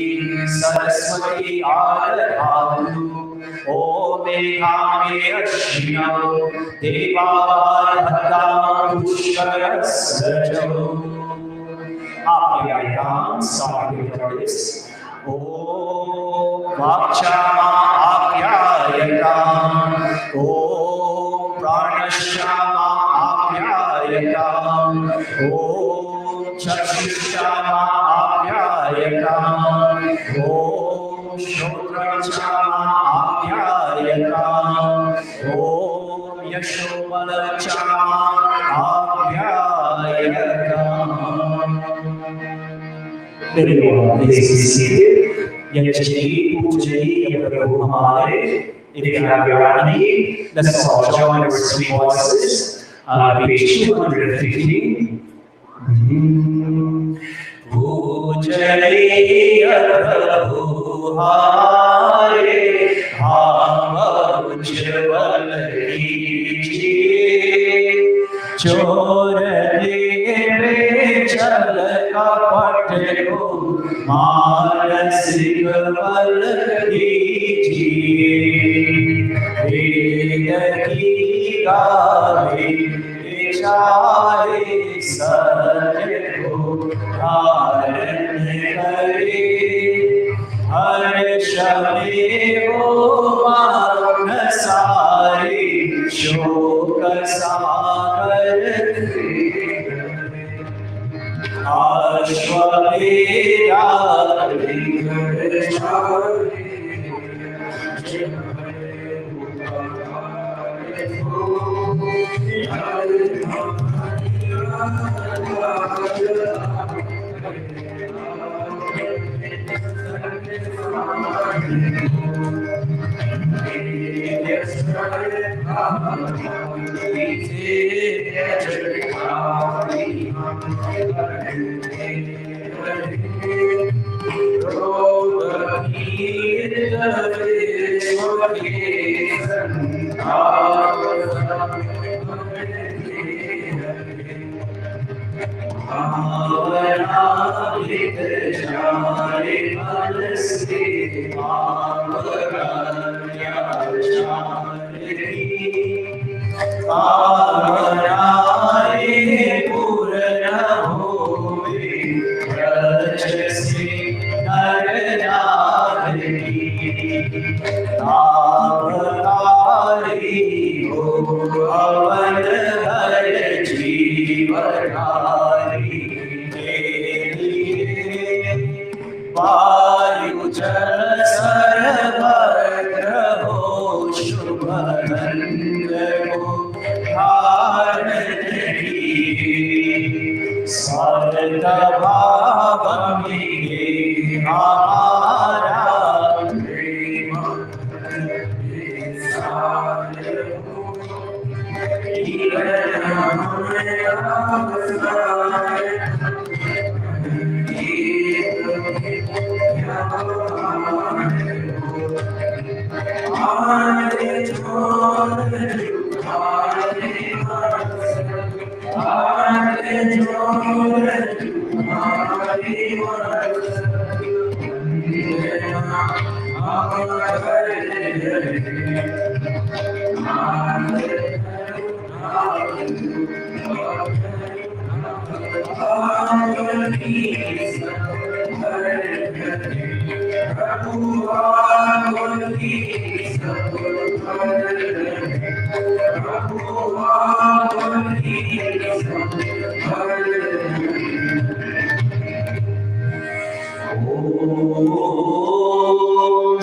Saraswati Aradhanu. Om Mekha Mekha, Deva Bhadam Pushkarasajam. आपके आयाम सारे प्रदेश ओ वाक्चामा आप्यायता ओ प्राणश्यामा आप्यायता ओ चक्षुश्यामा आप्यायता ओ श्रोत्रश्यामा आप्यायता ओ यशोबलश्यामा आप्यायता. Everyone, please be seated. Yajni, Pujani, Prabhu Hamare. If you have your Rani, let's all join our sweet voices on page 215. Pujani, Prabhu Hamare, Hama Ujjwal Kiji, Chor Deve Chal Kapat Ho, Manasik Bal Kiji, Ved Ki Gaave, Chai Sat Ho, Dharan Kare, Har Shame Ho Manasari, Shok Sagar Ashwamedha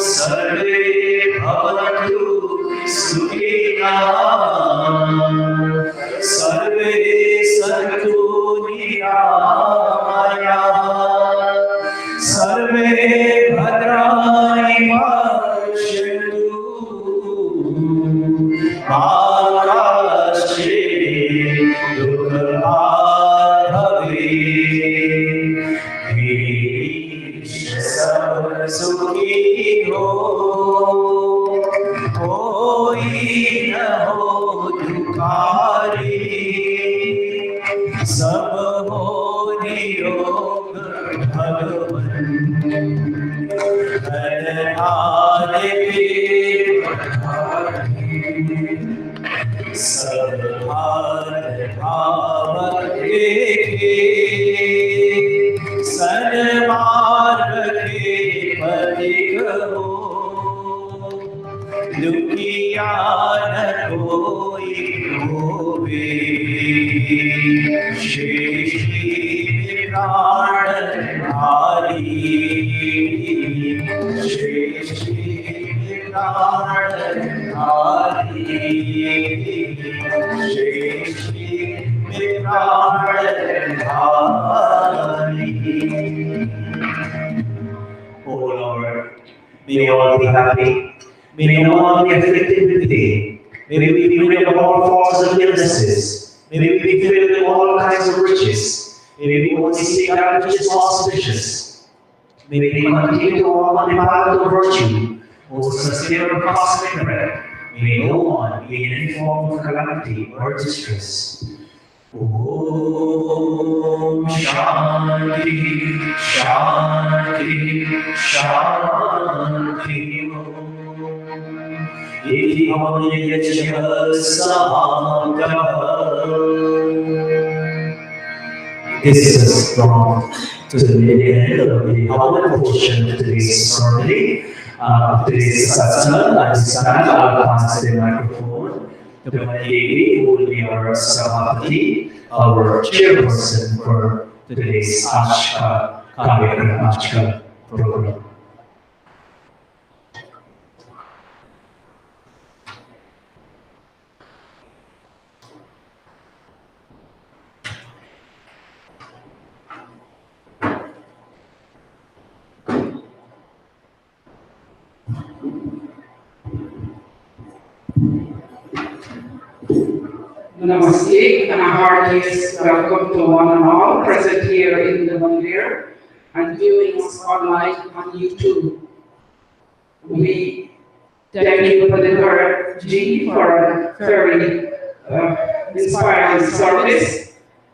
सर्वे भवन्तु सुखिनः सर्वे सन्तु निरामयाः सर्वे भद्राणि पश्यन्तु मा कश्चित् दुःखभाग् भवेत् सब सुखी हो कोई न हो दुखारी सब हो निरोग भगवन हरहारे सब भार भाव के सन्मार्ग के पथिक हो दुखिया न कोई होवे शेषी प्राण धारी शेषी प्राण धारी शेषी प्राण धारी. O Lord, may we all be happy. May no one be afflicted with pain. May we be rid of all forms of illnesses. May we be filled with all kinds of riches. May we only seek that which is auspicious. May we continue to walk on the path of virtue, O sustainer of cosmic bread. May no one be in any form of calamity or distress. Om Shanti Shanti Shanti Om Iti Yajya Samagama. This is brought to the end of the Hawaiian portion of today's ceremony. Today's satsang, at this time, I'll pass the microphone to my lady, who will be our Sabhapati, our chairperson for today's Ashka program. Namaste and a heartiest welcome to one and all present here in the Mandir and viewing us online on YouTube. We thank you for the G for a very inspiring service,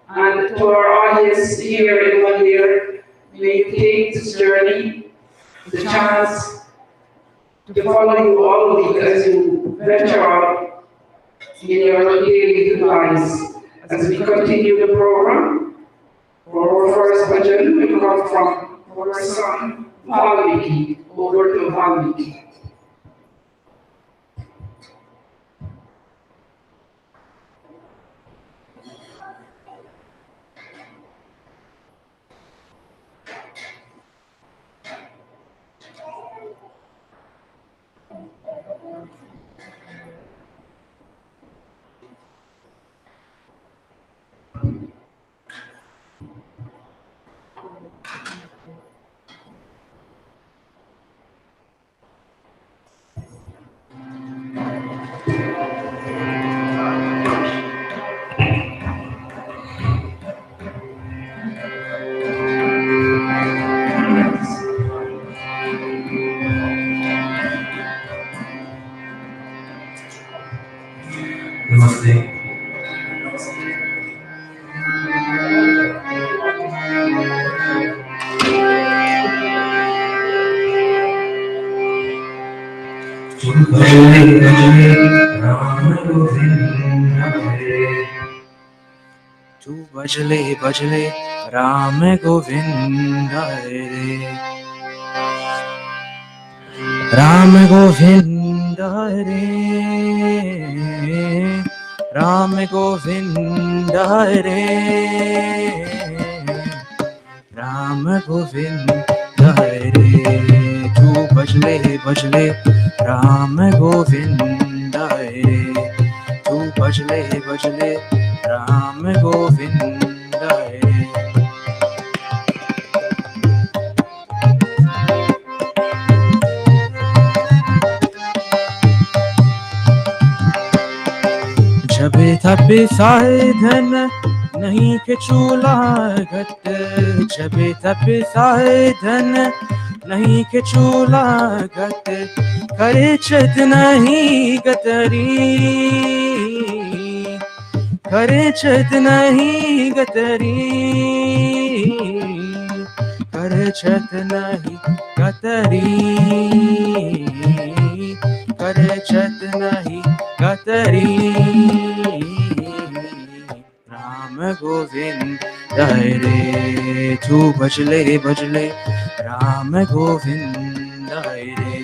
and to our audience here in Mandir, may you take this journey, the chance to follow you all week as you venture out in your daily lives. As we continue the program, our first bhajan will come from our son Valmiki, over to Valmiki. Namaste. Bhajale bhajale Ram Govinda Hare. Tu bhajale bhajale Ram Govinda Hare. Ram Govind Hare, Ram Govind Hare, Ram Govind Hare. Tu bajle Ram Govind Hare, tu bajle Ram Govind Hare. जबे तबे साधन नहीं के चूल्हा घट, जबे तबे साधन नहीं के चूल्हा घट, करे चत नहीं गतरी, करे चत नहीं गतरी, करे चत नहीं गतरी, करे चत नहीं गतरी. राम गोविंद हरे, तू भजले राम गोविंद हरे.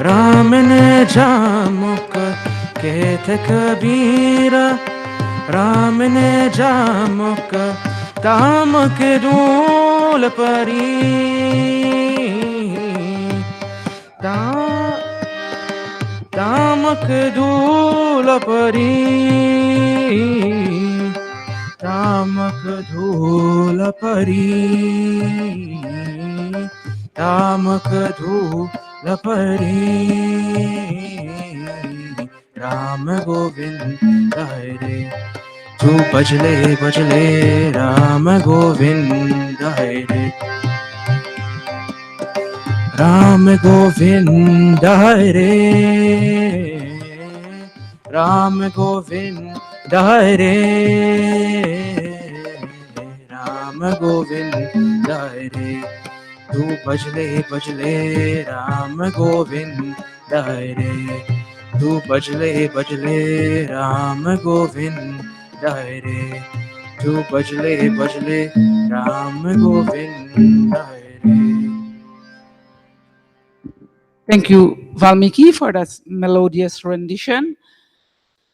राम ने जामुक कहत कबीरा, राम ने जामुक तामक धूल परी, तामक धूल परी, तामक धूल परी, तामक धूल परी. राम गोविंद हरे, तू भजले राम गोविंद हरे. राम गोविंद हरे, राम गोविंद हरे, राम गोविंद हरे. तू भजले राम गोविंद हरे, तू भजले राम गोविंद हरे, तू भजले राम गोविंद हरे. Thank you, Valmiki, for that melodious rendition.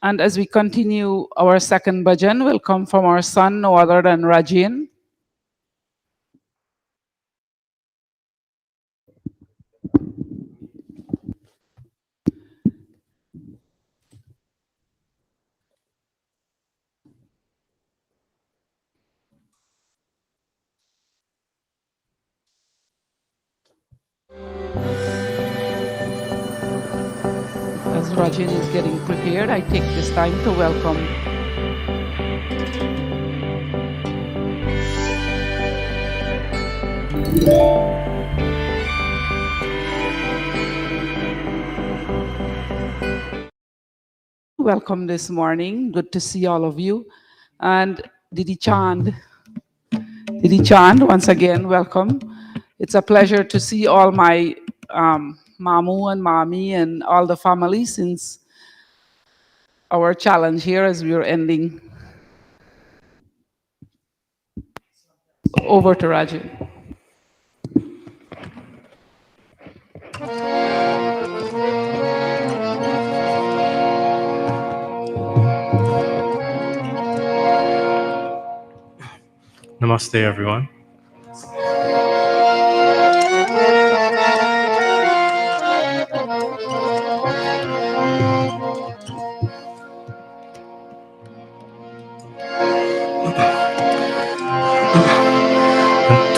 And as we continue, our second bhajan will come from our son, no other than Rajin. As Rajin is getting prepared, I take this time to welcome this morning. Good to see all of you. And Didi Chand, once again, welcome. It's a pleasure to see all my Mamu and Mami and all the family since our challenge here as we are ending. Over to Rajin. Namaste, everyone.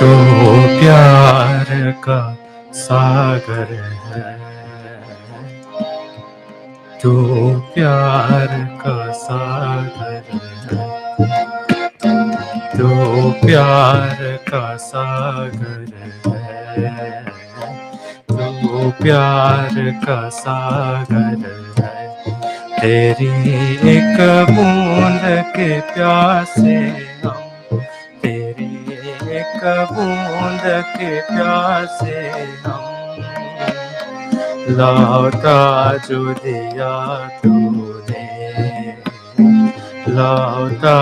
तू प्यार का सागर है, तू प्यार का सागर है, तू प्यार का सागर है, तू प्यार का सागर है. तेरी एक बूंद के प्यासे हम, तेरी एक बूंद के प्यासे हम, लौटा जो दिया तूने, लौटा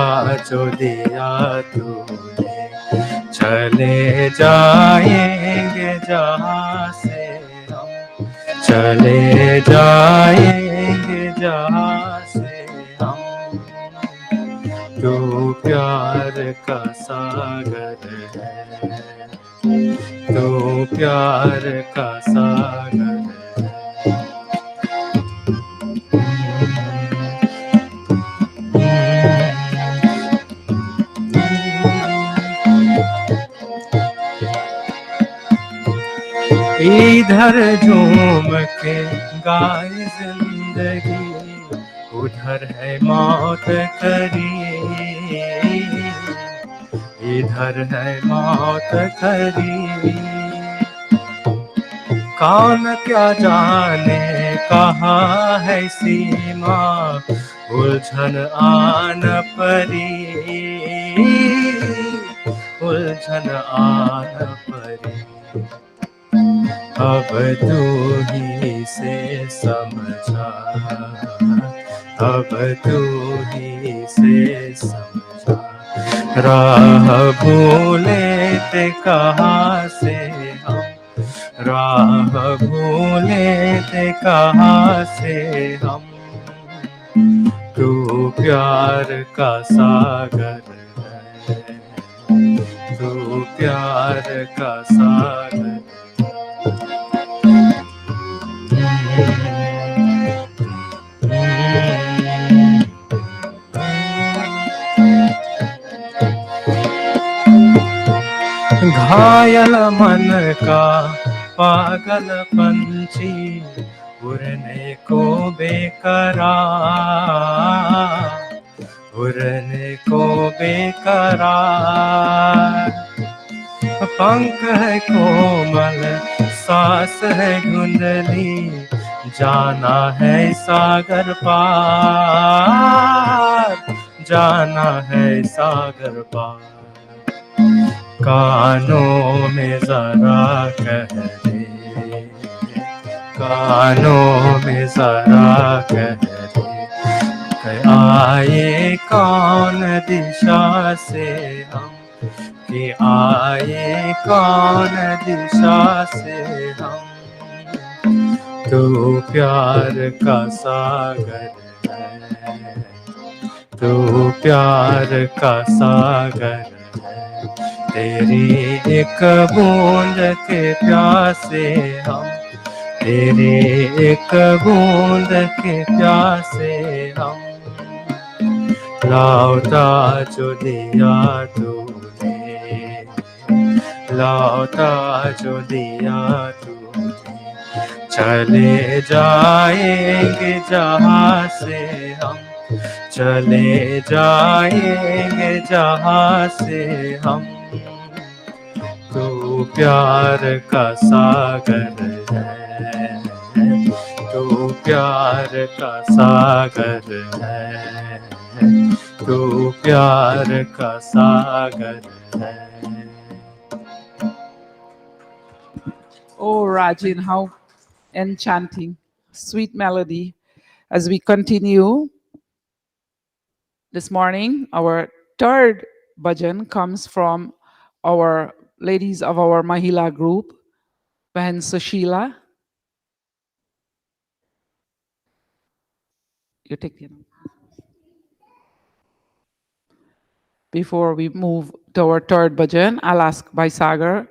जो दिया तूने, चले जाएंगे जहाँ से हम, चले जाएंगे जहाँ से हम। तू प्यार का सागर है, तू प्यार का सागर है। इधर झूम के गाए जिंदगी, उधर है मौत खरी, इधर है मौत खरी। कौन क्या जाने कहाँ है सीमा, उलझन आन परी, उलझन आन परी। अब तू ही से समझा, अब तू ही से समझा, राह भूले थे कहाँ से हम, राह भूले थे कहाँ से हम। तू प्यार का सागर है, तू प्यार का सागर। घायल मन का पागल पंछी, उड़ने को बेकरार, उड़ने को बेकरार। पंख है कोमल, सांस है धुंधली, जाना है सागर पार, जाना है सागर पार। कानों में जरा कह दे, कानों में जरा कह दे, कि आए कौन दिशा से हम, कि आए कौन दिशा से हम। तू प्यार का सागर है, तू प्यार का सागर है। तेरी एक बूंद के प्यासे हम, तेरी एक बूंद के प्यासे हम। लौटा जो दिया तूने, लौटा जो दिया तूने, चले जाएंगे जहाँ से हम, चले जाएंगे जहाँ से हम। तू प्यार का सागर है, तू प्यार का सागर है, तू प्यार का सागर है। Oh, Rajin, how enchanting, sweet melody. As we continue this morning, our third bhajan comes from our ladies of our Mahila group, Bahan Sushila. You take the. Before we move to our third bhajan, I'll ask Baisagar,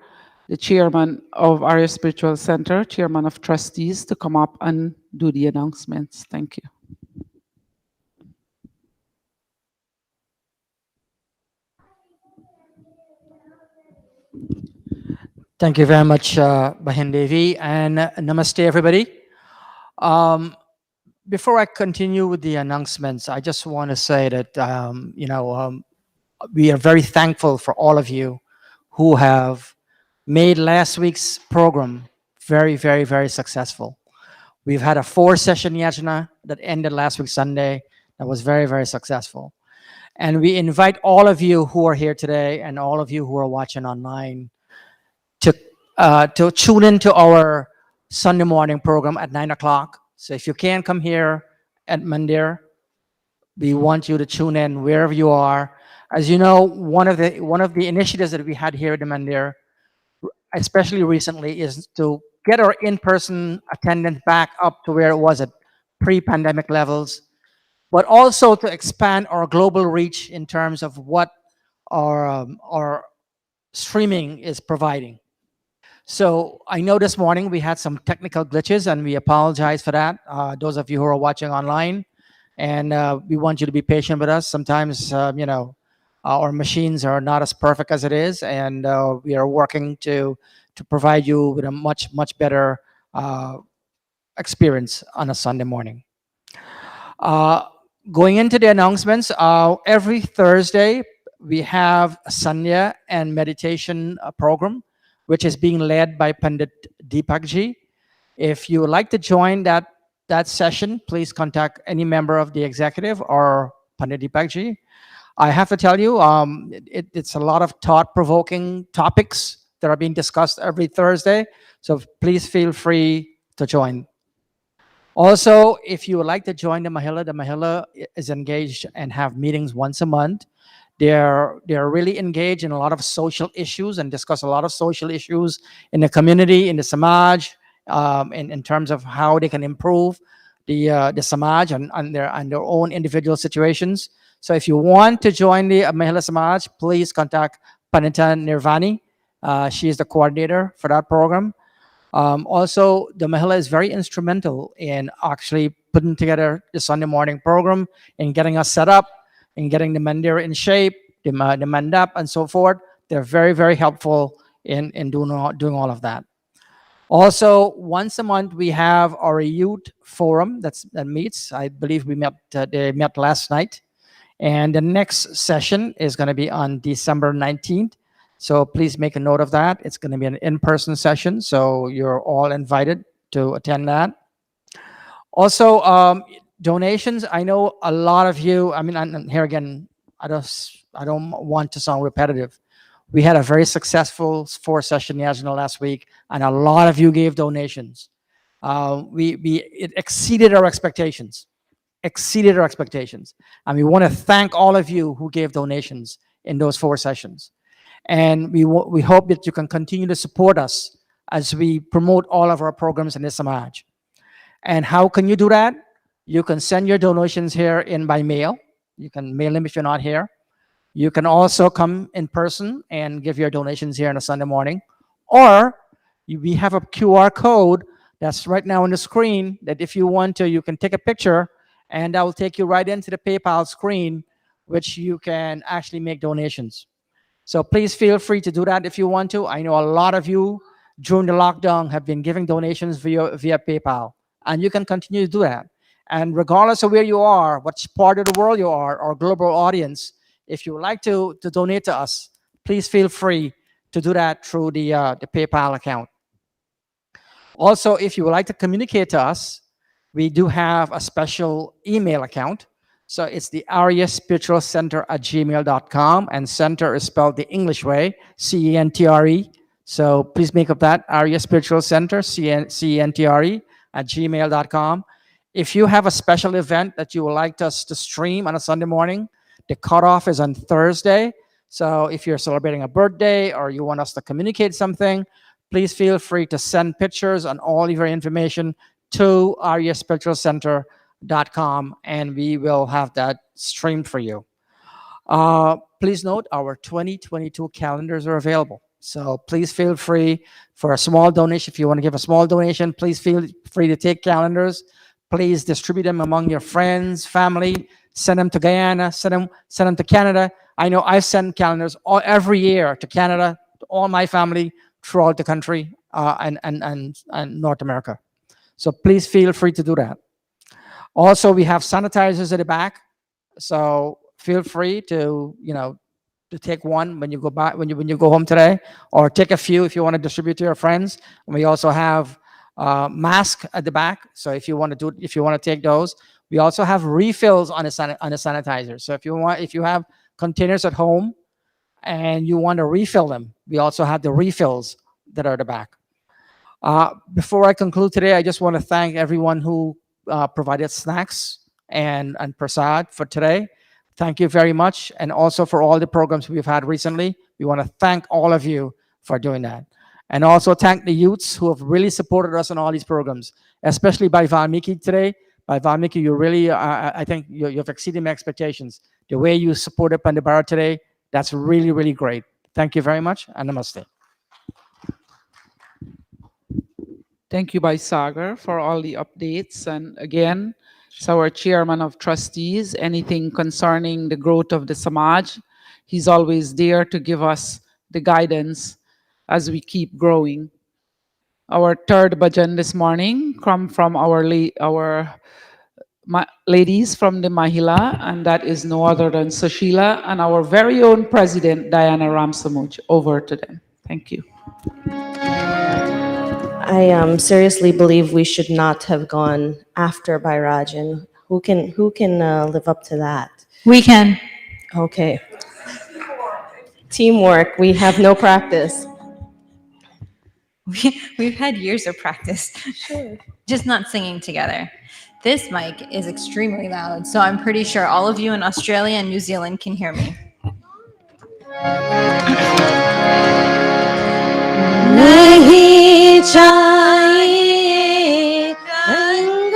the chairman of Arya Spiritual Center, chairman of trustees, to come up and do the announcements. Thank you. Thank you very much, Bahin Devi, and namaste, everybody. Before I continue with the announcements, I just want to say that we are very thankful for all of you who have made last week's program very, very, very successful. We've had a 4-session yajna that ended last week Sunday that was very, very successful. And we invite all of you who are here today and all of you who are watching online to tune into our Sunday morning program at 9 o'clock. So if you can't come here at Mandir, we want you to tune in wherever you are. As you know, one of the initiatives that we had here at the Mandir, especially recently, is to get our in-person attendance back up to where it was at pre-pandemic levels, but also to expand our global reach in terms of what our streaming is providing. So I know this morning we had some technical glitches, and we apologize for that. Those of you who are watching online, and we want you to be patient with us. Sometimes, our machines are not as perfect as it is, and we are working to provide you with a much better uh, experience on a Sunday morning. Uh, Going into the announcements, every Thursday we have a Sanya and meditation program, which is being led by Pandit Deepakji. If you would like to join that session, please contact any member of the executive or Pandit Deepakji. I have to tell you, it's a lot of thought-provoking topics that are being discussed every Thursday. So please feel free to join. Also, if you would like to join the Mahila is engaged and have meetings once a month. They're really engaged in a lot of social issues and discuss a lot of social issues in the community, in the samaj, in terms of how they can improve the samaj and their own individual situations. So if you want to join the Mahila Samaj, please contact Panita Nirvani. She is the coordinator for that program. Also, the Mahila is very instrumental in actually putting together the Sunday morning program and getting us set up and getting the mandir in shape, the mandap, and so forth. They're very, very helpful in doing all of that. Also, once a month we have our youth forum that meets. I believe they met last night, and the next session is going to be on December 19th. So please make a note of that. It's going to be an in-person session, so you're all invited to attend that. Also, donations. I know a lot of you. I mean, and here again, I don't want to sound repetitive. We had a very successful four-session yajna last week, and a lot of you gave donations. It exceeded our expectations, and we want to thank all of you who gave donations in those four sessions. And we hope that you can continue to support us as we promote all of our programs in the Samaj. And how can you do that? You can send your donations here in by mail. You can mail them if you're not here. You can also come in person and give your donations here on a Sunday morning. Or we have a QR code that's right now on the screen that if you want to, you can take a picture and that will take you right into the PayPal screen, which you can actually make donations. So please feel free to do that if you want to. I know a lot of you during the lockdown have been giving donations via PayPal, and you can continue to do that. And regardless of where you are, what part of the world you are, or global audience, if you would like to donate to us, please feel free to do that through the PayPal account. Also, if you would like to communicate to us, we do have a special email account. So it's the Arya Spiritual Center at gmail.com, and center is spelled the English way, CENTRE. So please make up that Arya Spiritual Center, CENTRE at gmail.com. If you have a special event that you would like us to stream on a Sunday morning, the cutoff is on Thursday. So if you're celebrating a birthday or you want us to communicate something, please feel free to send pictures and all of your information to aryaspiritualcenter.com, and we will have that streamed for you. Please note our 2022 calendars are available. So please feel free for a small donation. If you want to give a small donation, please feel free to take calendars. Please distribute them among your friends, family. Send them to Guyana. Send them to Canada. I know I send calendars every year to Canada, to all my family throughout the country and North America. So please feel free to do that. Also, we have sanitizers at the back. So feel free to take one when you go back when you go home today, or take a few if you want to distribute to your friends. And we also have masks at the back. So if you want to take those, we also have refills on the sanitizer. So if you have containers at home and you want to refill them, we also have the refills that are at the back. Before I conclude today, I just want to thank everyone who provided snacks and prasad for today. Thank you very much. And also for all the programs we've had recently. We want to thank all of you for doing that. And also thank the youths who have really supported us on all these programs, especially by Valmiki today. By Valmiki, you really, I think you've exceeded my expectations. The way you supported Pandabara today, that's really, really great. Thank you very much, and namaste. Thank you, Bhai Sagar, for all the updates. And again, as our chairman of trustees, anything concerning the growth of the Samaj, he's always there to give us the guidance as we keep growing. Our third bhajan this morning come from our ladies from the Mahila, and that is no other than Sushila and our very own president, Diana Ramsamuj. Over to them. Thank you. I seriously believe we should not have gone after Bairajan. Who can live up to that? We can. Okay. Teamwork. We have no practice. We've had years of practice. Sure. Just not singing together. This mic is extremely loud, so I'm pretty sure all of you in Australia and New Zealand can hear me. नहीं चाहिए रंग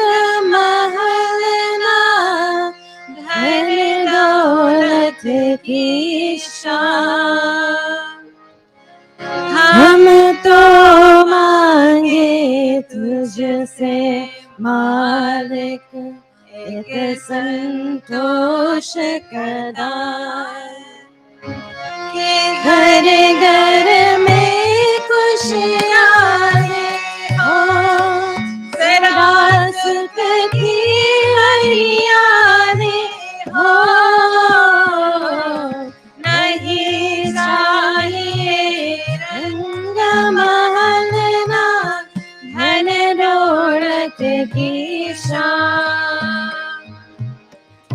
महलना धन दौलत की शान हम तो मांगे तुझसे मालिक एक संतोष का के घर घर में खुशियाँ हो सदा सुख की हरियाली हो नहीं चाहिए रंग महलना धन दौलत की शान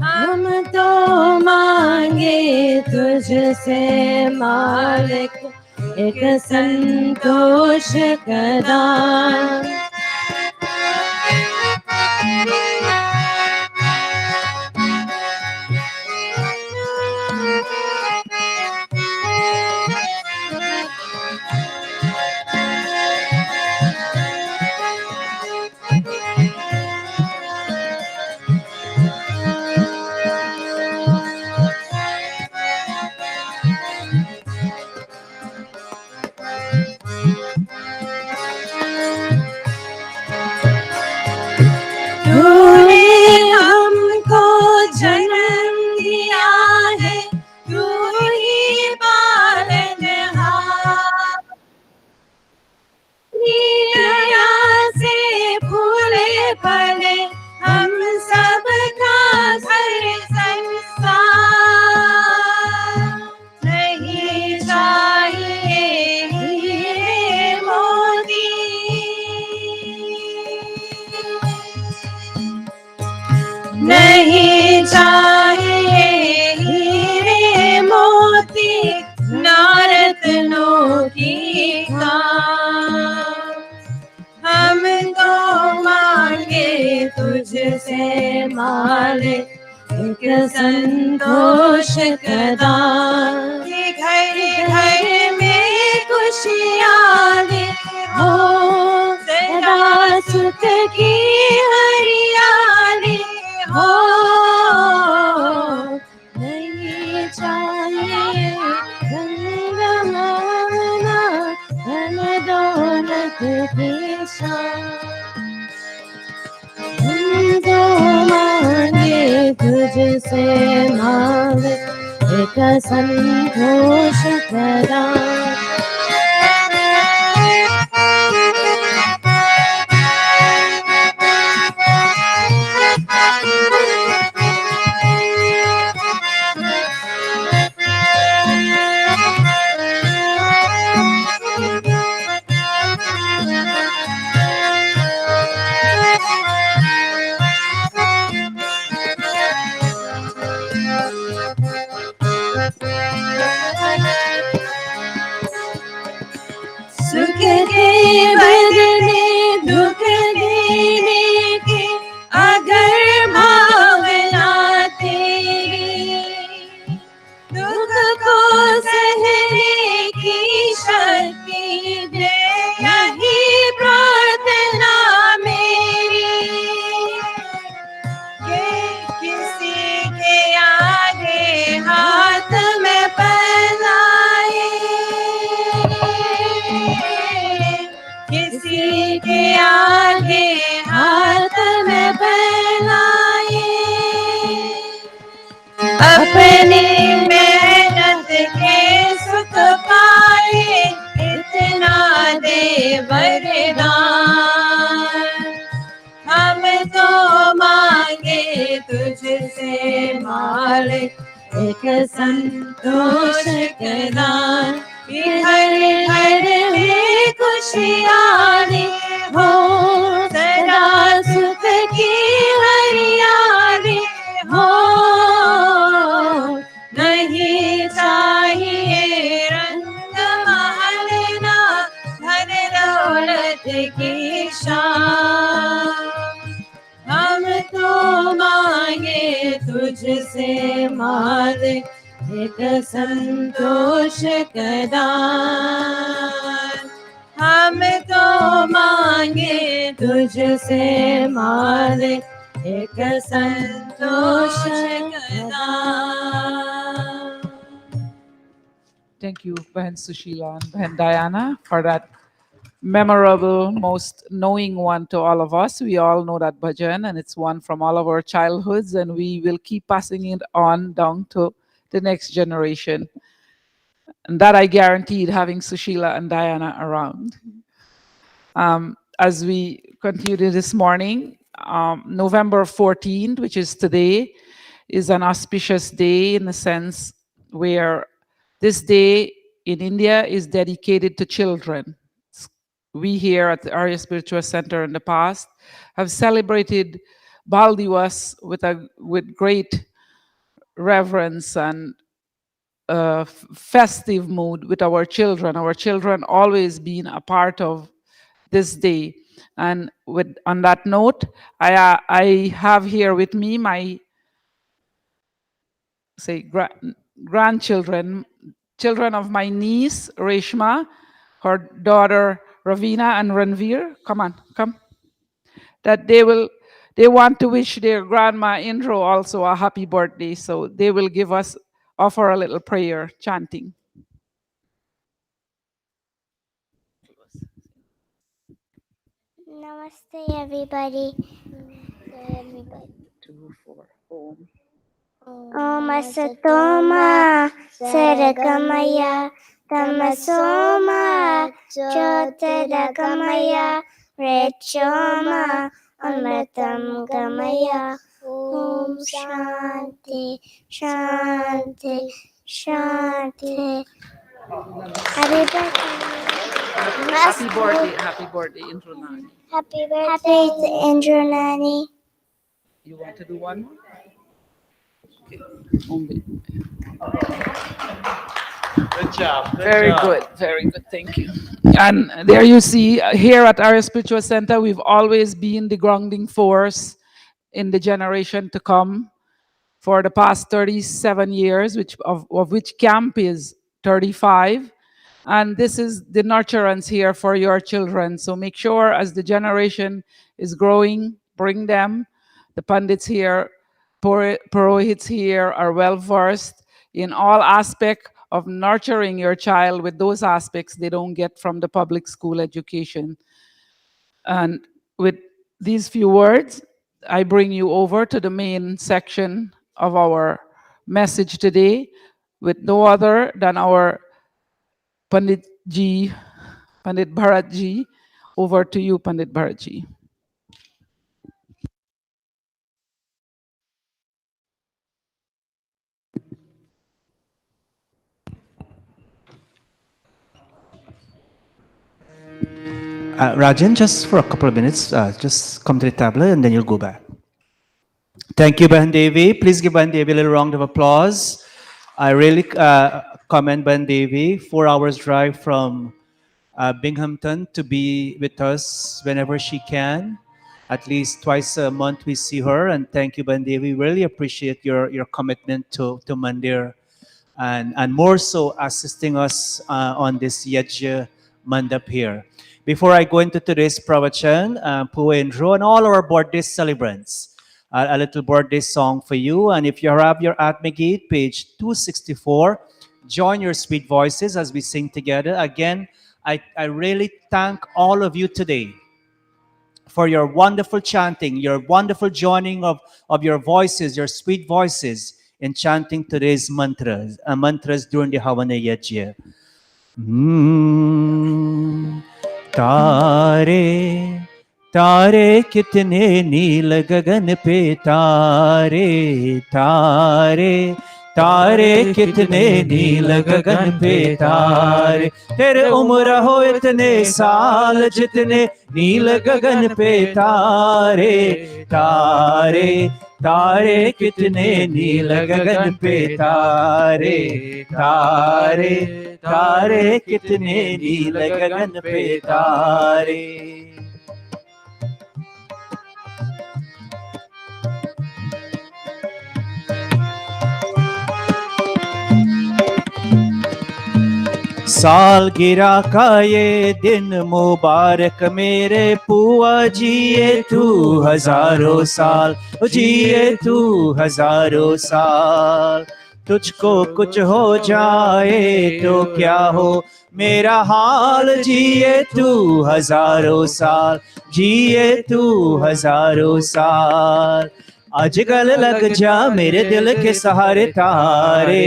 हम तो मांगे तुझसे मालिक एक संतोष का दान तूने हमको जन्म दिया है तू ही पालनहार दया से फूले फले हम सबका घर संसार नहीं चाहिए हीरे मोती नहीं चाहिए हीरे मोती रत्नों की खान हम तो मांगे तुझसे मालिक एक संतोष का दान घर घर में खुशियाँ हो सदा सुख की हरियाली हो नहीं चाहिए रंग महलना धन दौलत की शान हम तो मांगे तुझसे मालिक एक संतोष का दान मालिक एक संतोष का दान हरे हरे में खुशियाँ दे हो सदा सुख की हरियाली हो नहीं चाहिए रंग महल ना धन दौलत की शान हम तो मांगे तुझसे मालिक एक संतोष का दान हम तो मांगे तुझसे मालिक एक संतोष का दान. Thank you, Bahan Sushila and Bahan Diana, for that memorable, most knowing one to all of us. We all know that bhajan, and it's one from all of our childhoods, and we will keep passing it on down to the next generation. And that I guaranteed having Sushila and Diana around. As we continue this morning, November 14th, which is today, is an auspicious day in the sense where this day in India is dedicated to children. We here at the Arya Spiritual Center in the past have celebrated Bal Divas with great reverence and festive mood with our children. Our children always been a part of this day. And on that note, I have here with me my grandchildren, children of my niece Reshma, her daughter Ravina and Ranveer. Come on, come. That they want to wish their grandma Indro also a happy birthday. So they will offer a little prayer, chanting. Namaste, everybody. Om Asatoma Saragamaya Tamasoma Jyotidagamaya Rechoma Amritam Gamaya. Om Shanti Shanti Shanti. Happy Birthday, Indro Nani. Happy birthday to Indra Nani. You want to do one more? Okay. Good job. Very good. Thank you. And there you see, here at Arya Spiritual Center, we've always been the grounding force in the generation to come for the past 37 years, of which camp is 35. And this is the nurturance here for your children. So make sure as the generation is growing, bring them. The Pandits here, Purohits here are well versed in all aspects of nurturing your child with those aspects they don't get from the public school education. And with these few words, I bring you over to the main section of our message today with no other than our Pandit Bharat Ji. Over to you, Pandit Bharat Ji. Rajan, just for a couple of minutes, just come to the tablet and then you'll go back. Thank you, Bahan Devi. Please give Bahan Devi a little round of applause. I really commend Bahan Devi. 4 hours drive from Binghamton to be with us whenever she can. At least twice a month we see her. And thank you, Bahan Devi. We really appreciate your commitment to Mandir and more so assisting us on this Yajna Mandap here. Before I go into today's pravachan, Pua and Ro and all our birthday celebrants, a little birthday song for you. And if you have your Atmagit, page 264, join your sweet voices as we sing together. Again, I really thank all of you today for your wonderful chanting, your wonderful joining of your voices, your sweet voices in chanting today's mantras during the Havana Yajna. Tare तारे कितने नील गगन पे तारे तारे तारे कितने नील गगन पे तारे तेरे उम्र हो इतने साल जितने नील गगन पे तारे तारे तारे कितने नील गगन पे तारे तारे तारे कितने नील गगन पे तारे सालगिरह का ये दिन मुबारक मेरे पुआ जिए तू हजारों साल जिए तू हजारों साल तुझको कुछ हो जाए तो क्या हो मेरा हाल जिए तू हजारों साल जिए तू हजारों साल अजगल लग जा मेरे दिल के सहारे तारे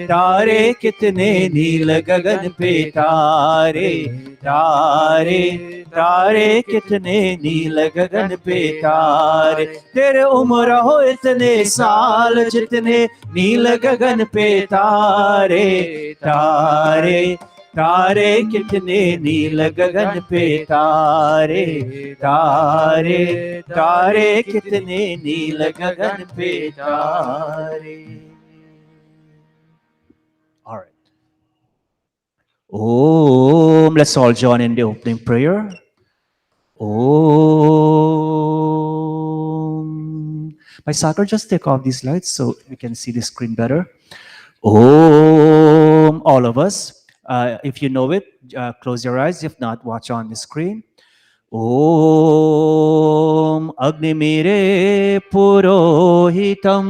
तारे कितने नील गगन पे तारे तारे तारे कितने नील गगन पे तारे तेरे उम्र हो इतने साल जितने नील गगन पे तारे तारे तारे कितने नील गगन पे तारे तारे तारे कितने नील गगन पे तारे All right. Om. Let's all join in the opening prayer. Om. My soccer, just take off these lights so we can see the screen better. Om. All of us. If you know it, close your eyes. If not, watch on the screen. Om Agnimire Purohitam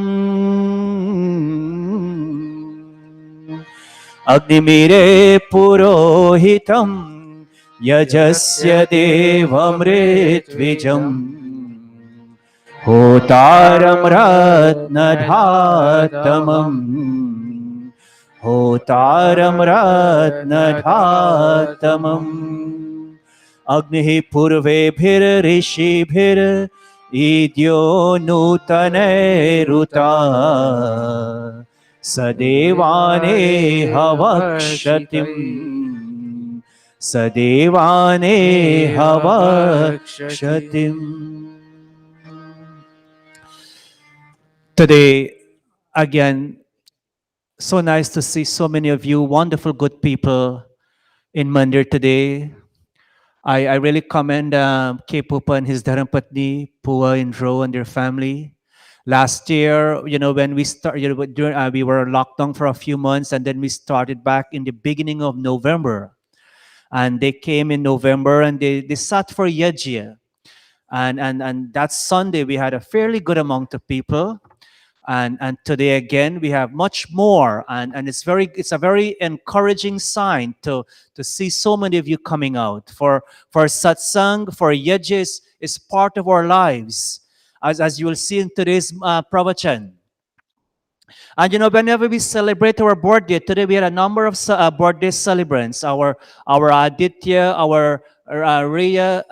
Agnimire Purohitam Yajasya Devamritvijam Hotaram Ratnadhatamam Hotaram Ratnadhatamam अग्निः पूर्वेभिर्ऋषिभिर् ईद्यो नूतनैरुता सदेवाने हवक्षतिम् सदेवाने हवक्षतिम् Today, again, so nice to see so many of you wonderful good people in Mandir today. I really commend K. Pupa and his Dharapatni, Pua and Ro and their family. Last year, when we started, we were locked down for a few months, and then we started back in the beginning of November. And they came in November, and they sat for Yajia. And that Sunday, we had a fairly good amount of people. And today again we have much more, and it's a very encouraging sign to see so many of you coming out for satsang, for yajis is part of our lives, as you will see in today's pravachan. And whenever we celebrate our birthday, today we had a number of birthday celebrants. Our Aditya, our Rhea,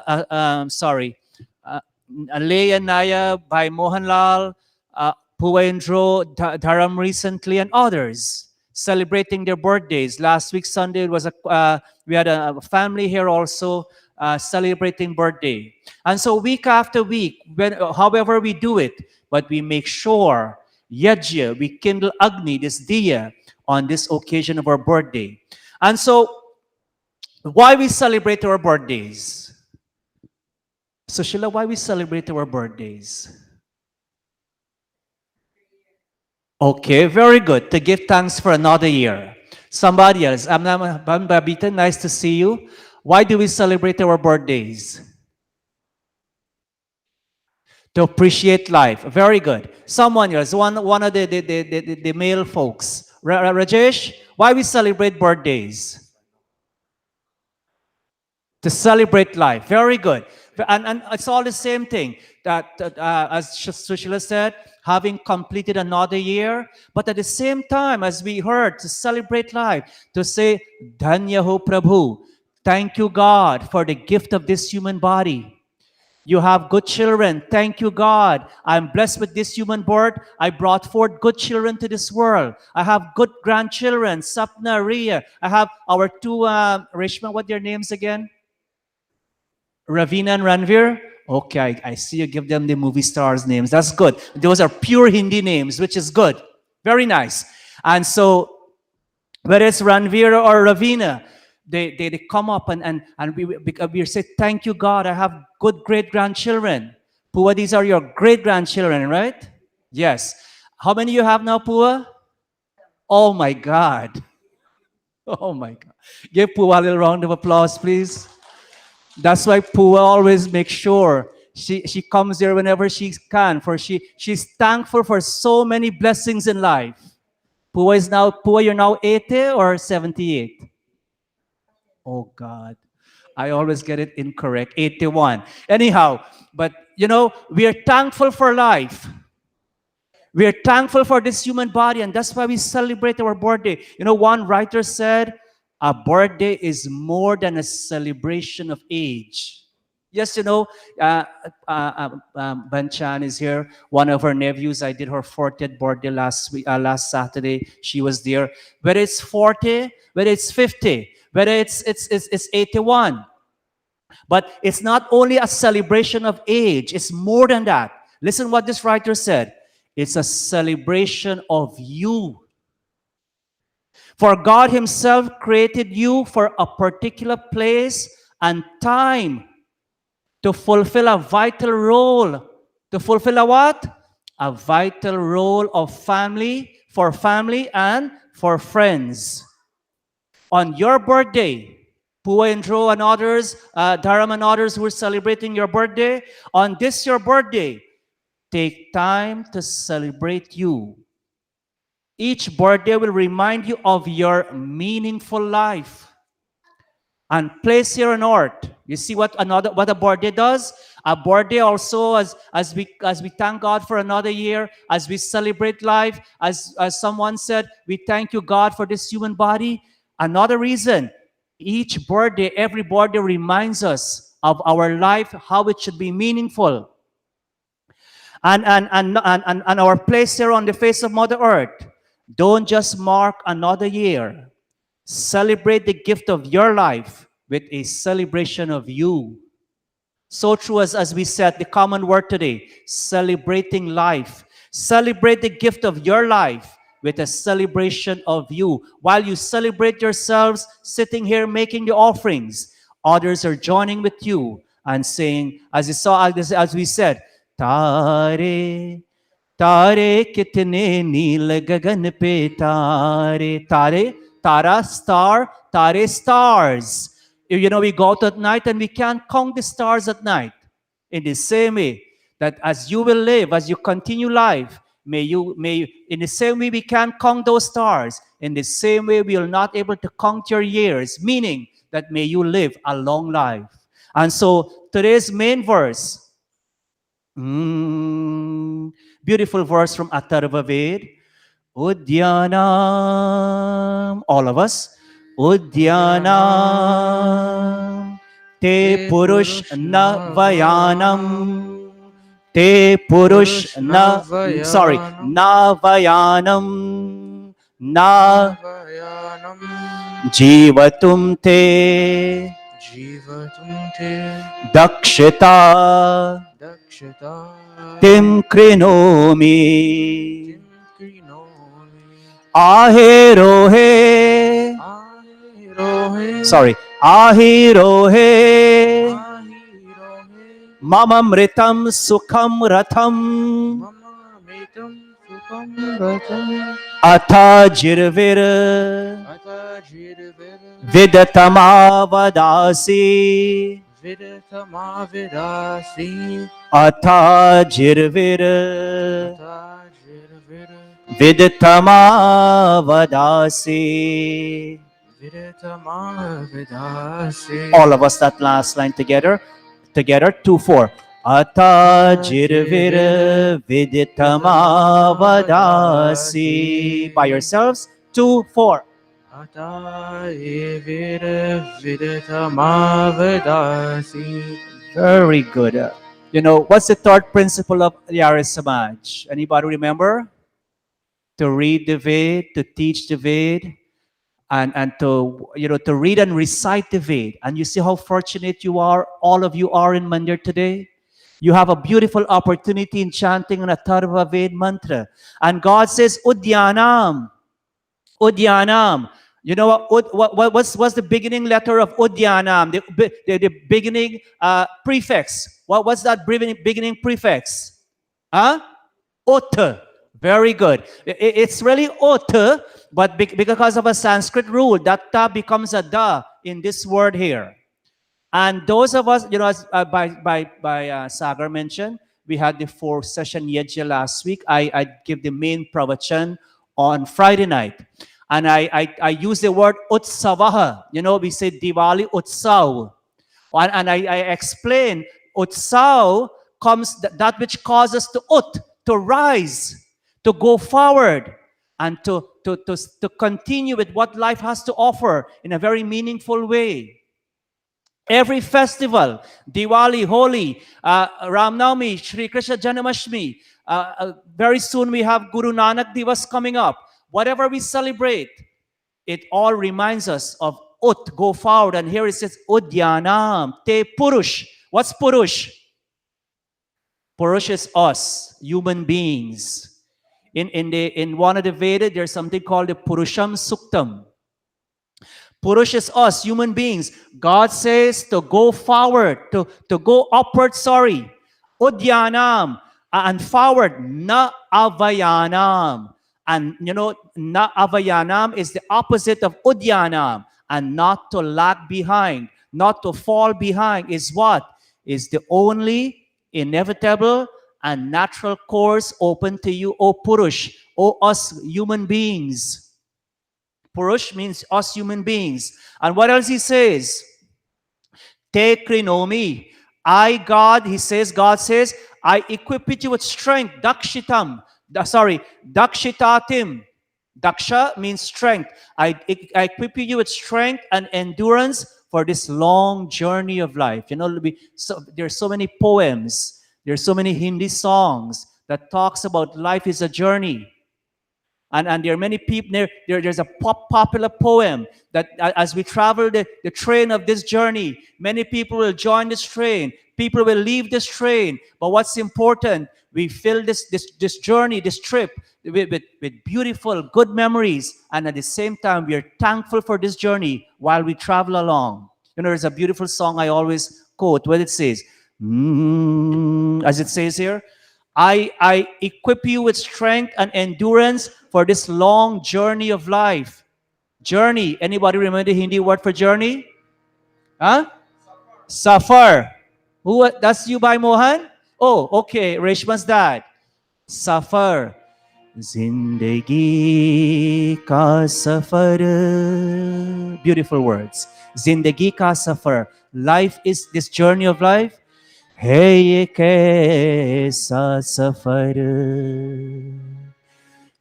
Leia Naya, by Mohanlal, Puendro, Dharam recently, and others celebrating their birthdays. Last week Sunday we had a family here also celebrating birthday. And so week after week, however we do it, but we make sure Yajya, we kindle Agni, this Diya, on this occasion of our birthday. And so why we celebrate our birthdays? So Sheila, why we celebrate our birthdays? Okay, very good. To give thanks for another year. Somebody else. I'm Babita, nice to see you. Why do we celebrate our birthdays? To appreciate life. Very good. Someone else, one of the male folks. Rajesh, why we celebrate birthdays? To celebrate life. Very good. And it's all the same thing. That as Sushila said, having completed another year, but at the same time, as we heard, to celebrate life, to say, Dhanya ho Prabhu, thank you God for the gift of this human body. You have good children. Thank you, God. I'm blessed with this human birth. I brought forth good children to this world. I have good grandchildren, Sapna, Ria. I have our two, Rishma, what their names again? Ravina and Ranveer? Okay, I see you give them the movie stars' names. That's good. Those are pure Hindi names, which is good. Very nice. And so, whether it's Ranveer or Ravina, they come up and we say, thank you, God, I have good great grandchildren. Pua, these are your great grandchildren, right? Yes. How many you have now, Pua? Oh my God. Oh my God. Give Pua a little round of applause, please. That's why Pua always makes sure she comes here whenever she can, for she's thankful for so many blessings in life. Pua, you're now 80 or 78? Oh God. I always get it incorrect. 81. Anyhow, but we are thankful for life. We are thankful for this human body, and that's why we celebrate our birthday. One writer said, a birthday is more than a celebration of age. Yes, uh, Banchan is here. One of her nephews, I did her 40th birthday last Saturday. She was there. Whether it's 40, whether it's 50, whether it's 81. But it's not only a celebration of age, it's more than that. Listen what this writer said. It's a celebration of you. For God Himself created you for a particular place and time to fulfill a vital role. To fulfill a what? A vital role of family, for family and for friends. On your birthday, Pua and Dro and others, Dharam and others who are celebrating your birthday, on this your birthday, take time to celebrate you. Each birthday will remind you of your meaningful life. And place here on earth. You see what a birthday does? A birthday also, as we thank God for another year, as we celebrate life, as someone said, we thank you, God, for this human body. Another reason, every birthday reminds us of our life, how it should be meaningful. And our place here on the face of Mother Earth. Don't just mark another year. Celebrate the gift of your life with a celebration of you. So true as we said, the common word today, celebrating life. Celebrate the gift of your life with a celebration of you. While you celebrate yourselves sitting here making the offerings, others are joining with you and saying, as we said, Tare, Tare kitne neel gagan pe tare, tare, tara, star, tare, stars. We go out at night and we can't count the stars at night. In the same way, that as you will live, as you continue life, in the same way we can't count those stars. In the same way, we are not able to count your years, meaning that may you live a long life. And so today's main verse, beautiful verse from Atharva Ved. Udyanam, all of us. Udyanam te purush navayanam. Te purush navayanam. Na jivatum te. Dakshita Tim krinomi ahirohe. Sorry. Ahirohe mamamritam sukham ratham atha jirvir vidatamavadasi. Atha jirvir vidatamavadasi. All of us, that last line together. 2-4. Atha jirvir viditamavadasi. By yourselves. 2-4. Very good. You know, what's the third principle of the Arya Samaj? Anybody remember? To read the Ved, to teach the Ved, and to, you know, to read and recite the Ved. And you see how fortunate you are, all of you are in Mandir today. You have a beautiful opportunity in chanting an Atharva Ved mantra. And God says, Udyanam, Udyanam. You know what's the beginning letter of Udyanam? The beginning prefix. What's that beginning prefix? Huh? Ot. Very good. It's really ot, but because of a Sanskrit rule, that ta becomes a da in this word here. And those of us, you know, as by Sagar mentioned, we had the 4-session yajna last week. I give the main pravachan on Friday night. And I use the word utsavaha. You know, we say Diwali utsav. And I explain utsav comes that which causes to to rise, to go forward, and to continue with what life has to offer in a very meaningful way. Every festival, Diwali, Holi, Ram Navami, Shri Krishna Janamashmi, very soon we have Guru Nanak Divas coming up. Whatever we celebrate, it all reminds us of Ut, go forward. And here it says, Udyanam, Te Purush. What's Purush? Purush is us, human beings. In one of the Vedas, there's something called the Purusham Suktam. Purush is us, human beings. God says to go forward, to go upward, Udyanam, and forward, na avayanam. And you know, na avayanam is the opposite of udyanam. And not to lag behind, not to fall behind is what? Is the only inevitable and natural course open to you, O Purush, O us human beings. Purush means us human beings. And what else he says? Te krinomi. I, God, he says, God says, I equip you with strength. Dakshitam. Dakshitatim. Daksha means strength. I equip you with strength and endurance for this long journey of life. You know, there's so many poems. There's so many Hindi songs that talks about life is a journey. And there are many people, there's a popular poem that as we travel the train of this journey, many people will join this train. People will leave this train. But what's important, we fill this journey, this trip with beautiful, good memories. And at the same time, we are thankful for this journey while we travel along. You know, there's a beautiful song I always quote where it says, as it says here, I equip you with strength and endurance for this long journey of life. Journey. Anybody remember the Hindi word for journey? Huh? Safar. Who? That's you by Mohan? Oh, okay. Reshma's dad. Safar. Zindagi ka safar. Beautiful words. Zindagi ka safar. Life is this journey of life. है ये कैसा सफर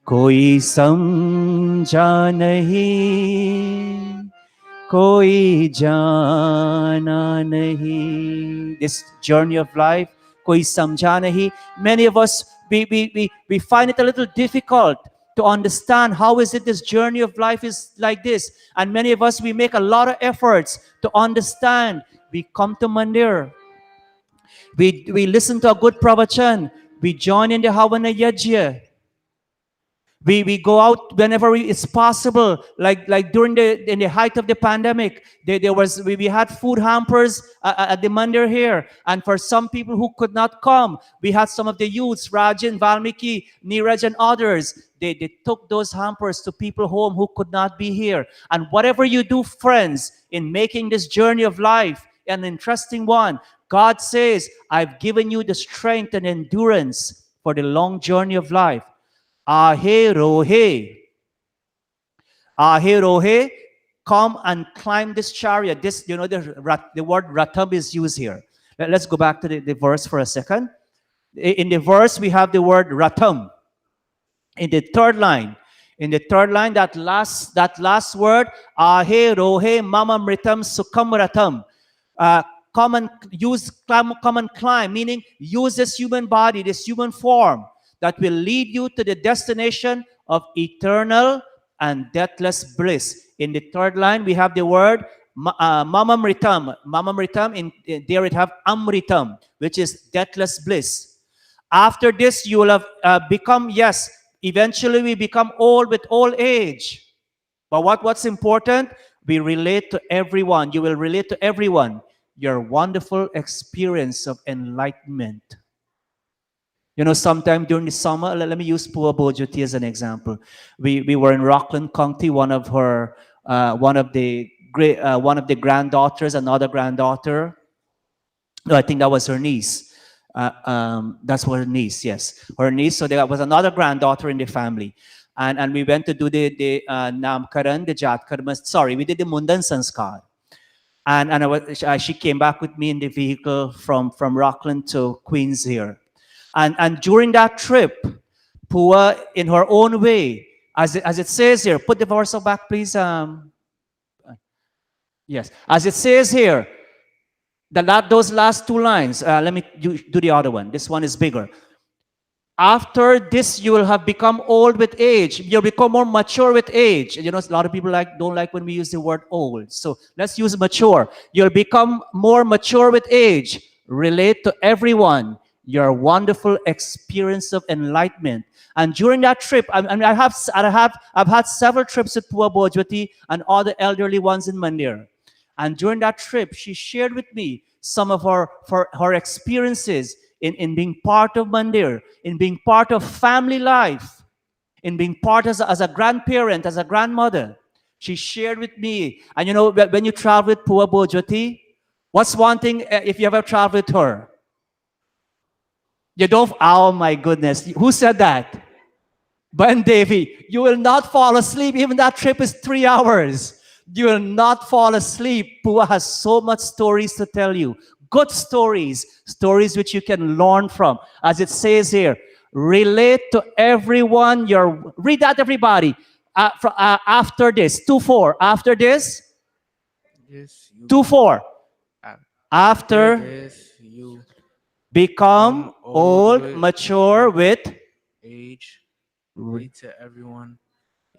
कोई समझा नहीं कोई जाना नहीं. This journey of life, कोई समझा नहीं. Many of us we find it a little difficult to understand how is it this journey of life is like this. And many of us, we make a lot of efforts to understand. We come to Mandir. We listen to a good pravachan. We join in the Havana Yajna. We go out whenever it's possible. Like during in the height of the pandemic, we had food hampers at the mandir here. And for some people who could not come, we had some of the youths, Rajan, Valmiki, Neeraj, and others. They took those hampers to people home who could not be here. And whatever you do, friends, in making this journey of life an interesting one, God says, I've given you the strength and endurance for the long journey of life. Ahe rohe. Ahe rohe. Come and climb this chariot. This, you know, the word ratam is used here. Let's go back to the verse for a second. In the verse, we have the word ratam. In the third line, that last word, ahe rohe mama mritam sukham ratam. common climb, meaning use this human body, this human form that will lead you to the destination of eternal and deathless bliss. In the third line, we have the word mamamritam. Mamamritam, there it have amritam, which is deathless bliss. After this, you will have become, yes, eventually we become old with old age. But what's important? We relate to everyone. You will relate to everyone. Your wonderful experience of enlightenment. You know, sometime during the summer, let me use Pua Bojoti as an example. We were in Rockland County. One of the granddaughters, another granddaughter. No, I think that was her niece. That's her niece, yes, her niece. So there was another granddaughter in the family, and we went to do the Namkaran, the Jatkarma. Sorry, we did the Mundan Sanskar, and she came back with me in the vehicle from Rockland to Queens here. And during that trip, Pua, in her own way, as it says here, put the verse back, please. Yes, as it says here, those last two lines. Let me do the other one. This one is bigger. After this, you will have become old with age. You'll become more mature with age. You know, a lot of people don't like when we use the word old. So let's use mature. You'll become more mature with age. Relate to everyone. Your wonderful experience of enlightenment. And during that trip, I've had several trips with Pua Bojwati and other elderly ones in Mandir. And during that trip, she shared with me some of her experiences in being part of Mandir, in being part of family life, in being part as a grandparent, as a grandmother. She shared with me. And you know, when you travel with Pua Bojwati, what's one thing if you ever travel with her? You don't, oh my goodness, who said that? Ben Davy, you will not fall asleep. Even that trip is 3 hours. You will not fall asleep. Pua has so much stories to tell you. Good stories, stories which you can learn from. As it says here, relate to everyone. Read that, everybody. After this, 2:4. After this, Yes, you 2:4. After this, you become old, with mature with age. Read to everyone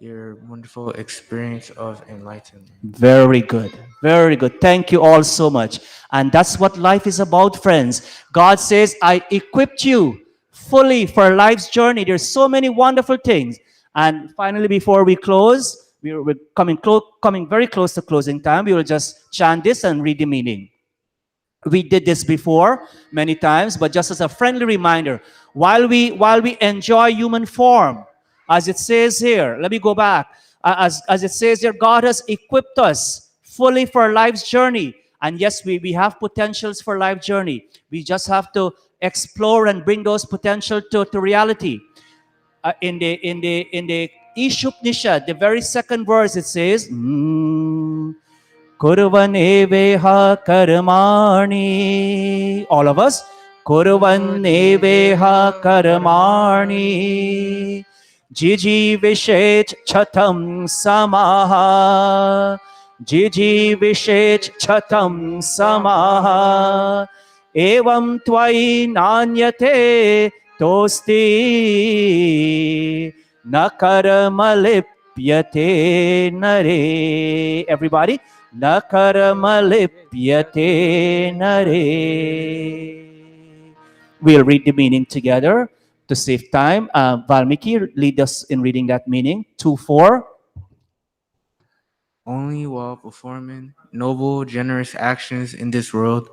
your wonderful experience of enlightenment. Very good. Very good. Thank you all so much. And that's what life is about, friends. God says, I equipped you fully for life's journey. There's so many wonderful things. And finally, before we close, we're coming very close to closing time. We will just chant this and read the meaning. We did this before many times, but just as a friendly reminder, while we enjoy human form, as it says here, let me go back. As it says here, God has equipped us fully for life's journey. And yes, we have potentials for life journey. We just have to explore and bring those potential to reality. In the Ishupnishad, the very second verse, it says, Kurvaneveha karmani. All of us. Kurvaneveha karmani. Jiji vishech chatam samaha. Jiji vishech chatam samaha. Evam tvai nanyate tosti. Nakarmalipyate nare. Everybody. Nakarmalipyate nare. We'll read the meaning together to save time. Valmiki, lead us in reading that meaning. 2:4. Only while performing noble, generous actions in this world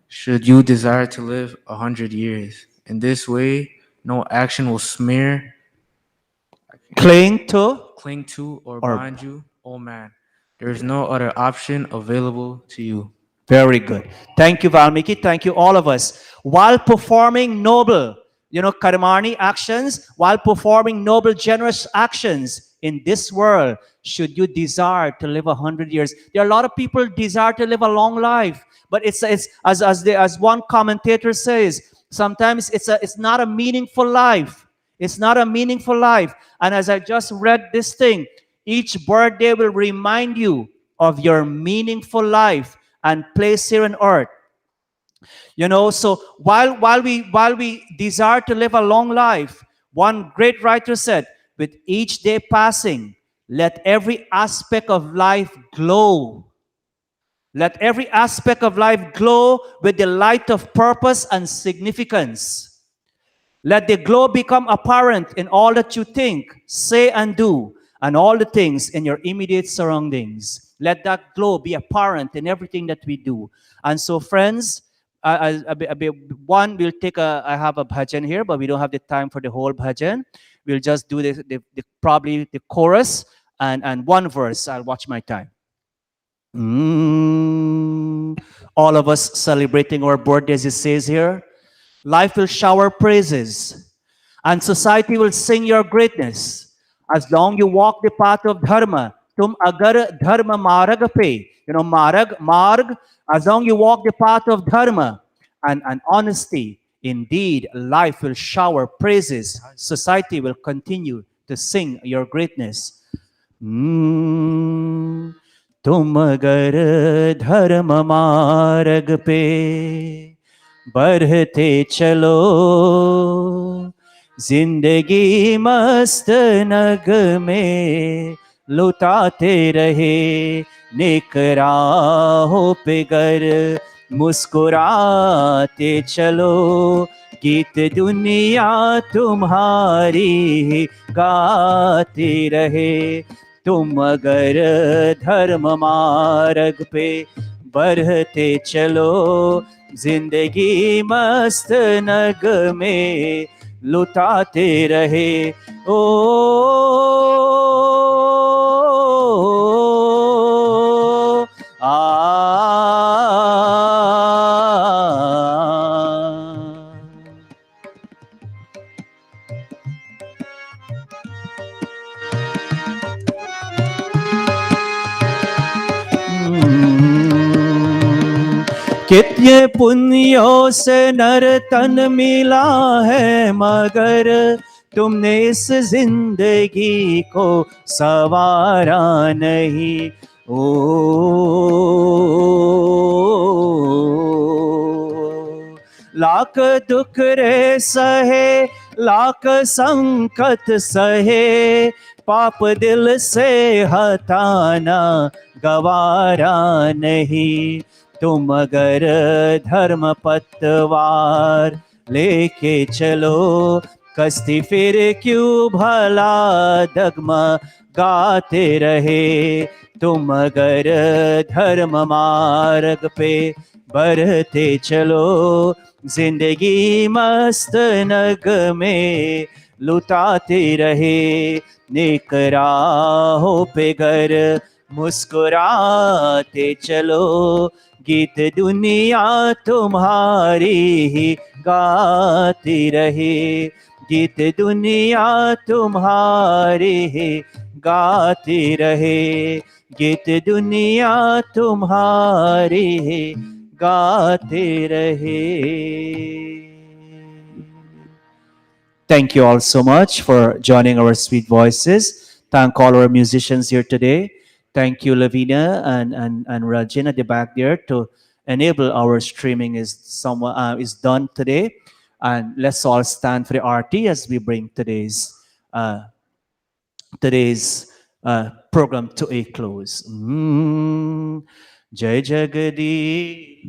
should you desire to live 100 years. In this way, no action will Cling to. or bind you, oh man. There is no other option available to you. Very good. Thank you, Valmiki. Thank you, all of us. While performing noble, karmani actions, while performing noble, generous actions in this world, should you desire to live 100 years. There are a lot of people desire to live a long life, but it's as one commentator says, sometimes it's not a meaningful life. It's not a meaningful life. And as I just read this thing, each birthday will remind you of your meaningful life and place here on earth. You know, so while we desire to live a long life, one great writer said, with each day passing, let every aspect of life glow. Let every aspect of life glow with the light of purpose and significance. Let the glow become apparent in all that you think, say, and do, and all the things in your immediate surroundings. Let that glow be apparent in everything that we do. And so, friends, one, we'll take I have a bhajan here, but we don't have the time for the whole bhajan. We'll just do probably the chorus and one verse. I'll watch my time. All of us celebrating our birthdays, it says here. Life will shower praises, and society will sing your greatness. As long you walk the path of dharma, tum agar dharma marg pe, marg, as long you walk the path of dharma and honesty, indeed, life will shower praises. Society will continue to sing your greatness. तुम अगर धर्म मार्ग पे बढ़ते चलो, जिंदगी मस्त नग में लुटाते रहे, नेक राहों पे गर मुस्कुराते चलो, गीत दुनिया तुम्हारी गाती रहे। तुम अगर धर्म मार्ग पे बढ़ते चलो, जिंदगी मस्त नग में लुटाते रहे। ओ कितने पुण्यों से नर तन मिला है, मगर तुमने इस जिंदगी को सवारा नहीं। ओ लाख दुख रे सहे, लाख संकट सहे, पाप दिल से हटाना गवारा नहीं। तुम अगर धर्म पतवार लेके चलो, कश्ती फिर क्यों भला डगमा गाते रहे। तुम अगर धर्म मार्ग पे बढ़ते चलो, जिंदगी मस्त नग में लुटाते रहे, नेक राहों पे गर मुस्कुराते चलो, गीत दुनिया तुम्हारी ही गाती रहे, गीत दुनिया तुम्हारी ही गाती रहे, गीत दुनिया तुम्हारी ही गाते रहे। Thank you all so much for joining our sweet voices. Thank all our musicians here today. Thank you, Lavina and Rajin at the back there to enable our streaming is done today. And let's all stand for the RT as we bring today's program to a close. Jai Jagadish.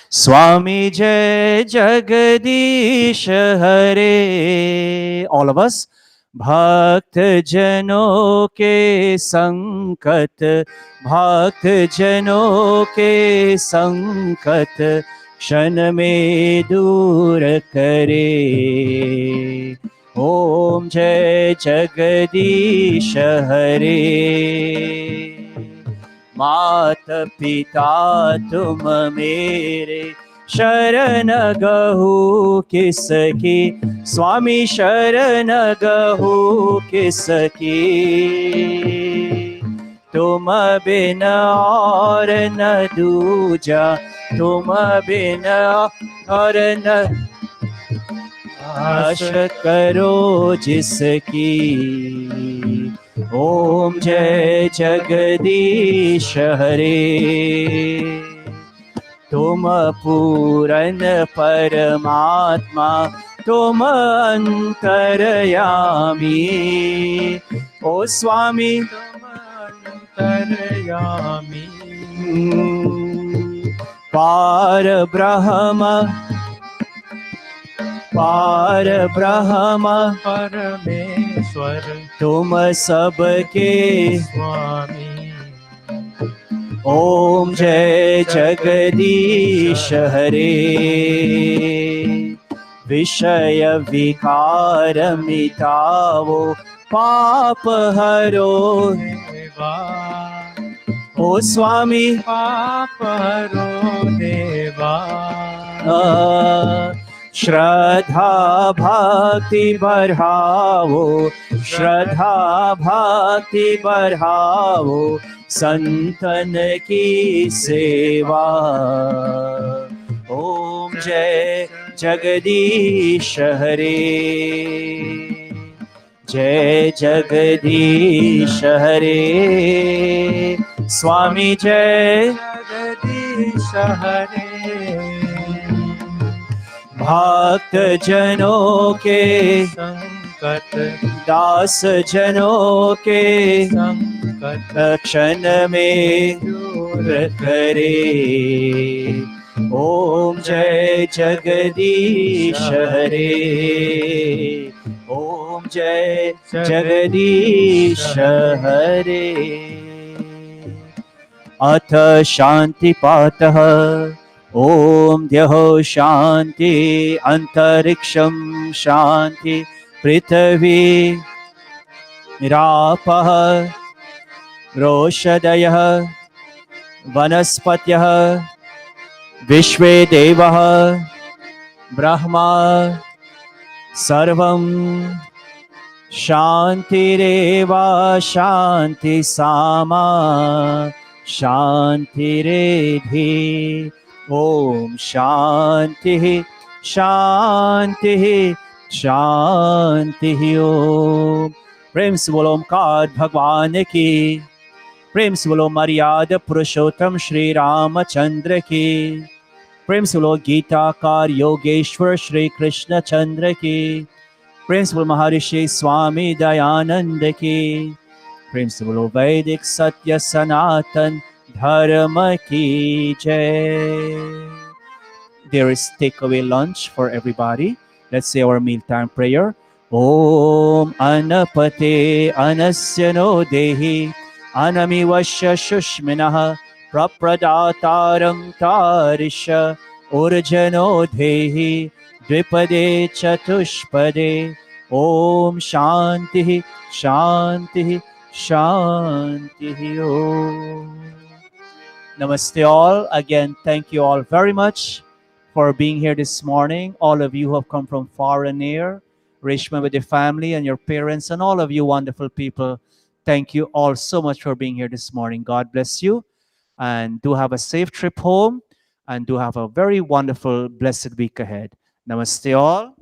Swami Jai Jagadish Hare. All of us. भक्त जनों के संकट, भक्त जनों के संकट क्षण में दूर करे। ओम जय जगदीश हरे। मात पिता तुम मेरे, शरण गहु किसकी, स्वामी शरण गहु किसकी। तुम बिन और न दूजा, तुम बिन और न आश करो जिसकी। ओम जय जगदीश हरे। तुम पूरन परमात्मा तुम अंतरयामी ओ स्वामी तुम अंतरयामी पार ब्रह्म परमेश्वर तुम सबके स्वामी ओम जय जगदीश हरे विषय विकार मिटावो पाप हरो देवा ओ स्वामी पाप हरो देवा श्रद्धा भक्ति बढ़ावो श्रद्धा भक्ति बढ़ावो संतन की सेवा ओम जय जगदीश हरे जय जगदीश हरे स्वामी जय जगदीश हरे भक्त जनों के संकट दास जनों के संकट क्षण में दूर करे ओम जय जगदीश हरे ओम जय जगदीश हरे अथ शांति पातः ओम द्यौ शांति अंतरिक्षं शांति पृथ्वी रापः रोषधयः वनस्पतयः विश्वे देवः ब्रह्मा सर्वं शांतिरेव शांति सामा शांतिरेधि ओम शांति शांति शांति ओम प्रेम से बोलो ओमकार भगवान की प्रेम से बोलो मर्यादा पुरुषोत्तम श्री रामचंद्र की प्रेम से बोलो गीताकार योगेश्वर श्री कृष्ण चंद्र की प्रेम से बोलो महर्षि स्वामी दयानंद की प्रेम से बोलो वैदिक सत्य सनातन धर्म की जय There is takeaway lunch for everybody. Let's say our mealtime prayer. Om Anapate Anasya no Dehi Anamivasya Shushminaha Prapradataram Tarisha Urjano Dehi Dvipade Chatushpade Om Shanti Shanti Shanti Om. Namaste all. Again, thank you all very much for being here this morning. All of you who have come from far and near, Rishma with your family and your parents, and all of you wonderful people. Thank you all so much for being here this morning. God bless you. And do have a safe trip home. And do have a very wonderful, blessed week ahead. Namaste all.